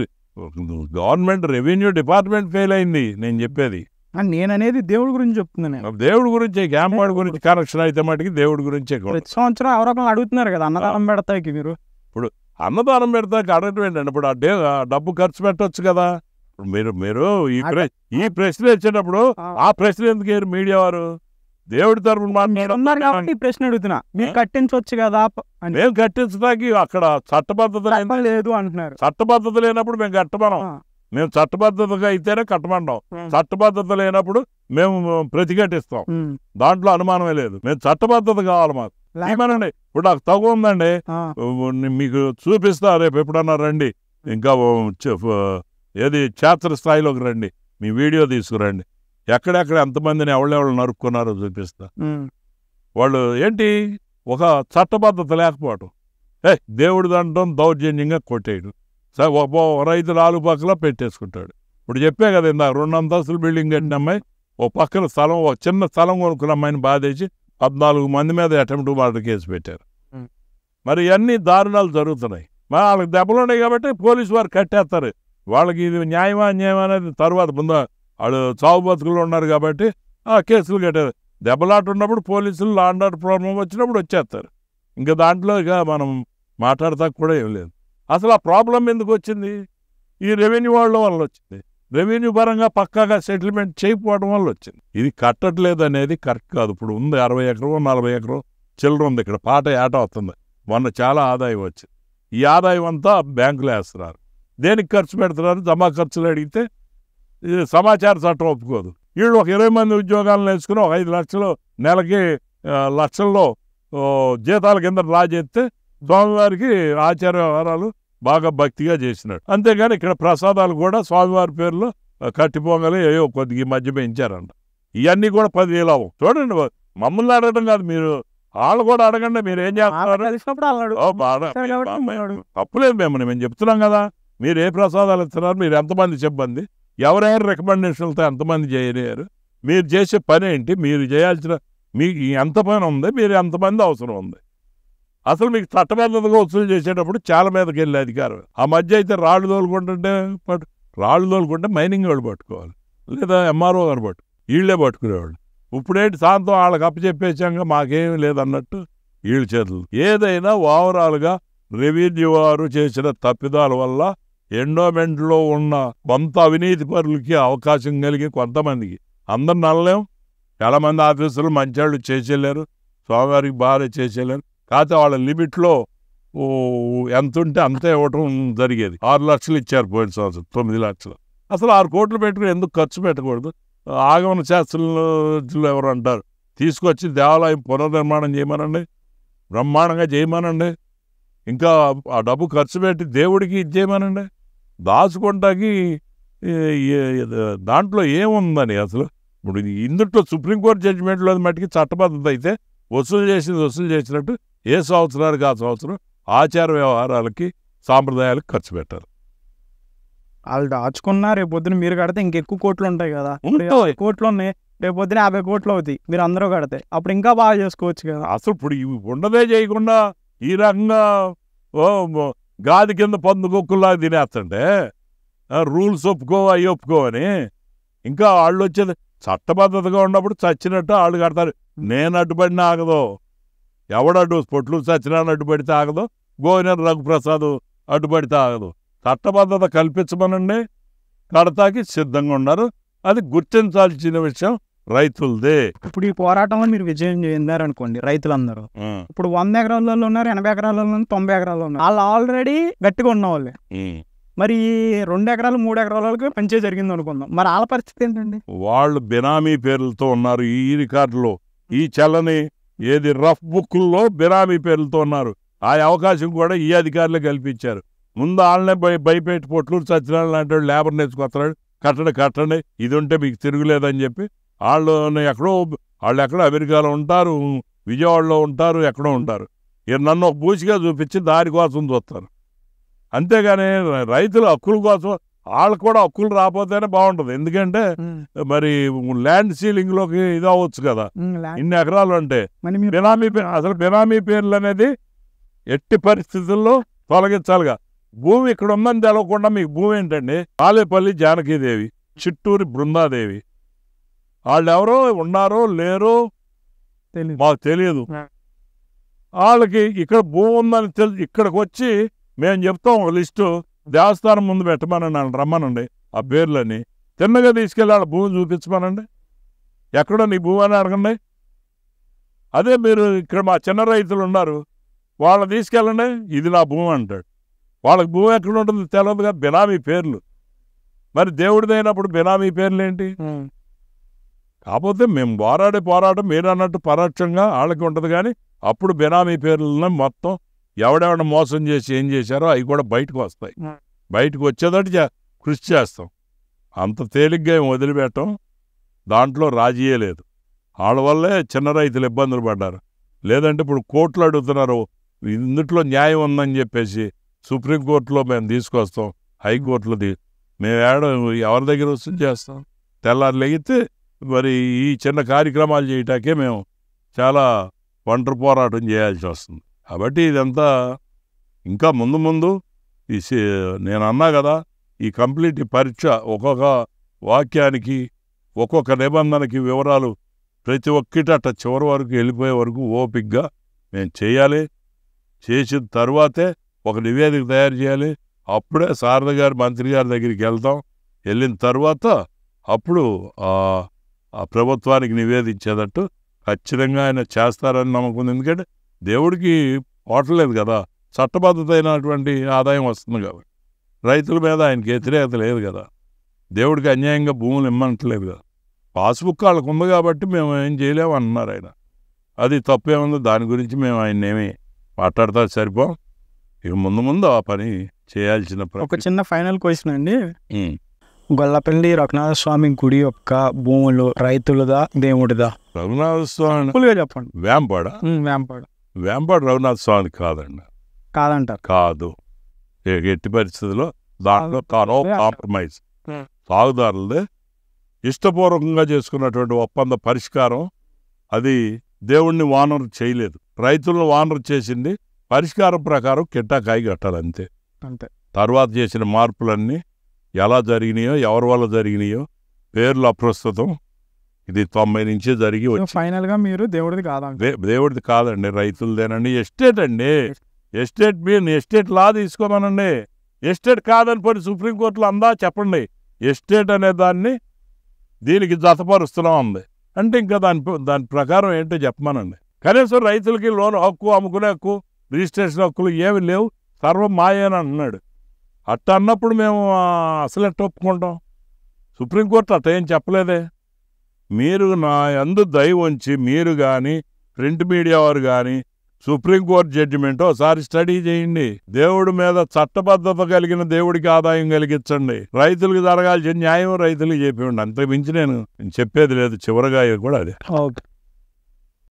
గవర్నమెంట్ రెవెన్యూ డిపార్ట్మెంట్ ఫెయిల్ అయింది. నేను చెప్పేది నేననేది దేవుడి గురించి చెప్తున్నాను. దేవుడి గురించి, గ్యాంపాడి గురించి కనెక్షన్ అయితే మటుకి దేవుడి గురించే. ప్రతి సంవత్సరం ఎవరొకరు అడుగుతున్నారు కదా అన్నదానం పెడతాకి. మీరు ఇప్పుడు అన్నదానం పెడతాకి అడగటం ఏంటంటే ఇప్పుడు ఆ డబ్బు ఖర్చు పెట్టవచ్చు కదా. మీరు ఈ ప్రశ్న వచ్చేటప్పుడు ఆ ప్రశ్న ఎందుకు మీడియా వారు దేవుడి తరపున ప్రశ్న అడుగుతున్నా, మీరు కట్టించవచ్చు కదా. మేము కట్టించడానికి అక్కడ చట్టబద్ధత లేదు అంటున్నారు. చట్టబద్ధత లేనప్పుడు మేము కట్టమనం. మేము చట్టబద్ధతగా అయితేనే కట్టమంటాం. చట్టబద్ధత లేనప్పుడు మేము ప్రతిఘటిస్తాం. దాంట్లో అనుమానమే లేదు. మేము చట్టబద్ధత కావాలి మాకు. ఏమనండి, ఇప్పుడు నాకు తగు ఉందండి, మీకు చూపిస్తా, రేపు ఎప్పుడన్నా రండి, ఇంకా ఏది క్షేత్రస్థాయిలోకి రండి, మీ వీడియో తీసుకురండి, ఎక్కడెక్కడ ఎంతమందిని ఎవళ్ళెవళ్ళు నరుక్కున్నారో చూపిస్తా. వాళ్ళు ఏంటి, ఒక చట్టబద్ధత లేకపోవటం, దేవుడి దాంట్లో దౌర్జన్యంగా కొట్టేయడు. సరే, ఒక రైతు 4 పక్కల పెట్టేసుకుంటాడు. ఇప్పుడు చెప్పే కదా ఇందాక 2 అంతస్తులు బిల్డింగ్ కట్టిన అమ్మాయి ఒక పక్కన స్థలం, ఒక చిన్న స్థలం కొనుక్కున్న అమ్మాయిని బాధేసి 14 మంది మీద అటెంప్ట్ మర్డర్ కేసు పెట్టారు. మరి ఇవన్నీ దారుణాలు జరుగుతున్నాయి. మరి వాళ్ళకి దెబ్బలు ఉన్నాయి కాబట్టి పోలీసు వారు కట్టేస్తారు. వాళ్ళకి ఇది న్యాయమా అన్యాయమా అనేది తర్వాత, ముందు వాళ్ళు చావు బతుకులు ఉన్నారు కాబట్టి కేసులు కట్టారు. దెబ్బలాట ఉన్నప్పుడు పోలీసులు లా అండ్ ఆర్డర్ ప్రాబ్లం వచ్చినప్పుడు వచ్చేస్తారు. ఇంకా దాంట్లో ఇక మనం మాట్లాడతా కూడా ఏం లేదు. అసలు ఆ ప్రాబ్లం ఎందుకు వచ్చింది? ఈ రెవెన్యూ వాళ్ళ వల్ల వచ్చింది. రెవెన్యూ పరంగా పక్కాగా సెటిల్మెంట్ చేయకపోవడం వల్ల వచ్చింది. ఇది కట్టట్లేదు అనేది కరెక్ట్ కాదు. ఇప్పుడు ఉంది 60 ఎకరం 40 ఎకరం చిల్లర ఉంది ఇక్కడ, పాట ఏట వస్తుంది. మొన్న చాలా ఆదాయం వచ్చింది. ఈ ఆదాయం అంతా బ్యాంకులో వేస్తున్నారు. దేనికి ఖర్చు పెడుతున్నారు? జమా ఖర్చులు అడిగితే సమాచార చట్టం ఒప్పుకోదు. వీళ్ళు ఒక 20 మంది ఉద్యోగాలను వేసుకుని ఒక 5 లక్షలు నెలకి లక్షల్లో జీతాల కింద డ్రా చేస్తే స్వామివారికి ఆచార వ్యవహారాలు బాగా భక్తిగా చేసినాడు. అంతేగాని ఇక్కడ ప్రసాదాలు కూడా స్వామివారి పేరులో కట్టి పొంగలి ఏయో కొద్దిగా ఈ మధ్య పెంచారంట. ఇవన్నీ కూడా 10,000 అవ్వం. చూడండి, మమ్మల్ని అడగడం కాదు, మీరు వాళ్ళు కూడా అడగండి. మీరు ఏం చేస్తున్నారు? తప్పులేదు, మేము చెప్తున్నాం కదా. మీరు ఏ ప్రసాదాలు ఇస్తున్నారు, మీరు ఎంతమంది చెప్పండి, ఎవరెవరు రికమెండేషన్లతో ఎంతమంది చేయలేరు, మీరు చేసే పని ఏంటి, మీరు చేయాల్సిన మీకు ఎంత పని ఉంది, మీరు ఎంతమంది అవసరం ఉంది. అసలు మీకు చట్టబద్ధతగా వసూలు చేసేటప్పుడు చాలా మీదకి వెళ్ళే అధికారం. ఆ మధ్య అయితే రాళ్ళు తోలుకుంటే మైనింగ్ వాళ్ళు పట్టుకోవాలి, లేదా ఎంఆర్ఓ గారు వీళ్ళే పట్టుకునేవాళ్ళు. ఇప్పుడేంటి సాయంత్రం వాళ్ళకి అప్పచెప్పేసాక మాకేమీ లేదన్నట్టు వీళ్ళు చేతులు. ఏదైనా ఓవరాల్గా రెవెన్యూ వారు చేసిన తప్పిదాల వల్ల ఎండోమెంట్లో ఉన్న కొంత అవినీతి పరులకి అవకాశం కలిగి కొంతమందికి, అందరు నల్లలేం, చాలామంది ఆఫీసులు మంచివాళ్ళు చేసేయలేరు, స్వామివారికి బాగా చేసేయలేరు. కాకపోతే వాళ్ళ లిమిట్లో ఎంత ఉంటే అంతే ఇవ్వటం జరిగేది. 6 లక్షలు ఇచ్చారు పోయిన సంవత్సరం, 9 లక్షలు. అసలు 6 కోట్లు పెట్టుకుని ఎందుకు ఖర్చు పెట్టకూడదు? ఆగమన శాస్త్రంలో ఎవరు అంటారు, తీసుకొచ్చి దేవాలయం పునర్నిర్మాణం చేయమనండి, బ్రహ్మాండంగా చేయమనండి, ఇంకా ఆ డబ్బు ఖర్చు పెట్టి దేవుడికి ఇచ్చేయమనండి. దాచుకుంటాకి దాంట్లో ఏముందని అసలు. ఇప్పుడు ఇందుట్లో సుప్రీంకోర్టు జడ్జిమెంట్లో మట్టికి చట్టబద్ధత అయితే వసూలు చేసినట్టు ఏ సంవత్సరానికి ఆ సంవత్సరం ఆచార వ్యవహారాలకి సాంప్రదాయాలకు ఖర్చు పెట్టారు. వాళ్ళు దాచుకున్నా రేపొద్దున మీరు కడితే ఇంకెక్కువ కోట్లు ఉంటాయి కదా. కోట్లు ఉన్నాయి, రేపొద్దున 50 కోట్లు అవుతాయి మీరు అందరూ కడితే, అప్పుడు ఇంకా బాగా చేసుకోవచ్చు కదా. అసలు ఇప్పుడు ఇవి ఉండదే చేయకుండా ఈ రకంగా గాది కింద పందుకొక్కుల్లాగా తినేస్తుంటే రూల్స్ అవి ఒప్పుకోవని ఇంకా వాళ్ళు వచ్చేది. చట్టబద్ధతగా ఉన్నప్పుడు చచ్చినట్టు వాళ్ళు కడతారు. నేను అడ్డుపడినా ఆగదు, ఎవడడ్డు పొట్లు సత్యనారాయణ అడ్డుపడితే ఆగదు, గోవింద రఘుప్రసాద్ అడ్డుపడితే ఆగదు. చట్టబద్ధత కల్పించమనండి, కడతాకి సిద్ధంగా ఉన్నారు. అది గుర్తించాల్సిన విషయం రైతులదే. ఇప్పుడు ఈ పోరాటంలో మీరు విజయం చెందారనుకోండి, రైతులందరూ ఇప్పుడు 100 ఎకరాలలో ఉన్నారు, 80 ఎకరాలలో ఉన్నారు, 90 ఎకరాల్లో ఉన్నారు. వాళ్ళు ఆల్రెడీ గట్టిగా ఉన్న వాళ్ళే. మరి 2 ఎకరాలు 3 ఎకరాల వాళ్ళకి పంచే జరిగింది అనుకుందాం, మరి వాళ్ళ పరిస్థితి ఏంటండి? వాళ్ళు బినామీ పేర్లతో ఉన్నారు. ఈ రికార్డులో ఈ చల్లని ఏది రఫ్ బుక్ల్లో బినామీ పేర్లతో ఉన్నారు. ఆ అవకాశం కూడా ఈ అధికారులే కల్పించారు. ముందు వాళ్ళనే భయపెట్టి పొట్లూరు సత్యనారాయణ లాంటి వాళ్ళు లేబర్ నేర్చుకొస్తున్నాడు, కట్టండి ఇది ఉంటే మీకు తిరుగులేదని చెప్పి వాళ్ళు ఎక్కడో అమెరికాలో ఉంటారు, విజయవాడలో ఉంటారు, ఎక్కడో ఉంటారు. నన్ను ఒక బూచిగా చూపించి దానికోసం చూస్తారు. అంతేగాని రైతుల హక్కుల కోసం వాళ్ళకు కూడా హక్కులు రాకపోతేనే బాగుంటుంది. ఎందుకంటే మరి ల్యాండ్ సీలింగ్లోకి ఇది అవ్వచ్చు కదా, ఇన్ని ఎకరాలు అంటే. అసలు బినామీ పేర్లు అనేది ఎట్టి పరిస్థితుల్లో తొలగించాలిగా. భూమి ఇక్కడ ఉందని తెలవకుండా మీకు భూమి ఏంటండి? ఆలేపల్లి జానకీదేవి, చిట్టూరి బృందాదేవి, వాళ్ళు ఎవరో ఉన్నారో లేరో మాకు తెలియదు. వాళ్ళకి ఇక్కడ భూమి ఉందని తెలిసి ఇక్కడికి వచ్చి మేము చెప్తాం ఒక లిస్టు, దేవస్థానం ముందు పెట్టమనండి, వాళ్ళు రమ్మనండి, ఆ పేర్లని తిన్నగా తీసుకెళ్ళి వాళ్ళ భూమి చూపించమనండి. ఎక్కడో నీ భూమి అని అడగండి. అదే మీరు ఇక్కడ మా చిన్న రైతులు ఉన్నారు, వాళ్ళని తీసుకెళ్ళండి, ఇది నా భూమి అంటాడు. వాళ్ళకి భూమి ఎక్కడ ఉంటుంది తెలియదుగా, బినామీ పేర్లు. మరి దేవుడిదైనప్పుడు బినామీ పేర్లు ఏంటి? కాకపోతే మేము పోరాటం మీరు అన్నట్టు పరోక్షంగా వాళ్ళకి ఉంటుంది. కానీ అప్పుడు బినామీ పేర్లను మొత్తం ఎవడెవడ మోసం చేసి ఏం చేశారో అవి కూడా బయటకు వస్తాయి. బయటకు వచ్చేదటి కృషి చేస్తాం. అంత తేలిగ్గా వదిలిపెట్టం, దాంట్లో రాజీయే లేదు. వాళ్ళ వల్లే చిన్న రైతులు ఇబ్బందులు పడ్డారు. లేదంటే ఇప్పుడు కోర్టులు అడుగుతున్నారు, ఇందుట్లో న్యాయం ఉందని చెప్పేసి సుప్రీంకోర్టులో మేము తీసుకొస్తాం, హైకోర్టులో మేము ఎవరి దగ్గర వస్తుంది చేస్తాం. తెల్లారు లెగితే మరి ఈ చిన్న కార్యక్రమాలు చేయటాకే మేము చాలా ఒంటరి పోరాటం చేయాల్సి వస్తుంది. కాబట్టి ఇదంతా ఇంకా ముందు నేను అన్నా కదా, ఈ కంప్లీట్ పరీక్ష ఒక్కొక్క వాక్యానికి ఒక్కొక్క నిబంధనకి వివరాలు ప్రతి ఒక్కటి అట్ట చివరి వరకు వెళ్ళిపోయే వరకు ఓపికగా మేము చేయాలి. చేసిన తర్వాతే ఒక నివేదిక తయారు చేయాలి. అప్పుడే శారద గారు మంత్రి గారి దగ్గరికి వెళ్తాం. వెళ్ళిన తర్వాత అప్పుడు ఆ ప్రభుత్వానికి నివేదించేటట్టు ఖచ్చితంగా ఆయన చేస్తారని నమ్మకం ఉంది. ఎందుకంటే దేవుడికి పోవట్లేదు కదా, చట్టబద్ధత అయినటువంటి ఆదాయం వస్తుంది కాబట్టి. రైతుల మీద ఆయనకి వ్యతిరేకత లేదు కదా, దేవుడికి అన్యాయంగా భూములు ఇమ్మంటలేదు కదా. పాస్బుక్ వాళ్ళకు ఉంది కాబట్టి మేము ఏం చేయలేము అన్నారు ఆయన. అది తప్పేముంది, దాని గురించి మేము ఆయన ఏమి మాట్లాడతా సరిపోం. ఇక ముందు ముందు ఆ పని చేయాల్సిన ఒక చిన్న ఫైనల్ క్వశ్చన్ అండి. గొల్లపల్లి రఘునాథ స్వామి గుడి యొక్క భూములు రైతులదా దేవుడిదా? రఘునాథ స్వామి చెప్పండి. వేంపాడ వేంపాడ రఘునాథ స్వామి కాదండి. కాదంటారు? కాదు, ఎట్టి పరిస్థితుల్లో దాంట్లో తానో కాంప్రమైజ్. సాగుదారులదే ఇష్టపూర్వకంగా చేసుకున్నటువంటి ఒప్పంద పరిష్కారం. అది దేవుణ్ణి వానరు చేయలేదు, రైతులను వానరు చేసింది. పరిష్కారం ప్రకారం కిట్టాకాయ కట్టాలి అంతే. తర్వాత చేసిన మార్పులన్నీ ఎలా జరిగినాయో, ఎవరి వల్ల జరిగినాయో పేర్లు అప్రస్తుతం. ఇది 90 నుంచి జరిగి ఫైనల్ గా మీరు దేవుడిది కాదండి? దేవుడిది కాదండి, రైతులదేనండి. ఎస్టేట్ అండి. ఎస్టేట్ మీరు ఎస్టేట్ లా తీసుకోమనండి. ఎస్టేట్ కాదని పోయి సుప్రీంకోర్టులో అందా చెప్పండి. ఎస్టేట్ అనే దాన్ని దీనికి జతపరుస్తున్నాం ఉంది అంటే ఇంకా దాని ప్రకారం ఏంటో చెప్పమనండి. కనీసం రైతులకి లోన్ హక్కు, అమ్ముకునే హక్కు, రిజిస్ట్రేషన్ హక్కులు ఏమి లేవు, సర్వం మాయని అంటున్నాడు. అట్ట అన్నప్పుడు మేము అసలు ఎట్ట ఒప్పుకుంటాం? సుప్రీంకోర్టు అట్ట ఏం చెప్పలేదే. మీరు నా యందు దయ ఉంచి మీరు కానీ ప్రింట్ మీడియా వారు కానీ సుప్రీంకోర్టు జడ్జిమెంట్ ఒకసారి స్టడీ చేయండి. దేవుడి మీద చట్టబద్ధత కలిగిన దేవుడికి ఆదాయం కలిగించండి. రైతులకు జరగాల్సిన న్యాయం రైతులకు చెప్పి అంతకు మించి నేను చెప్పేది లేదు. చివరగా కూడా అదే. ఓకే.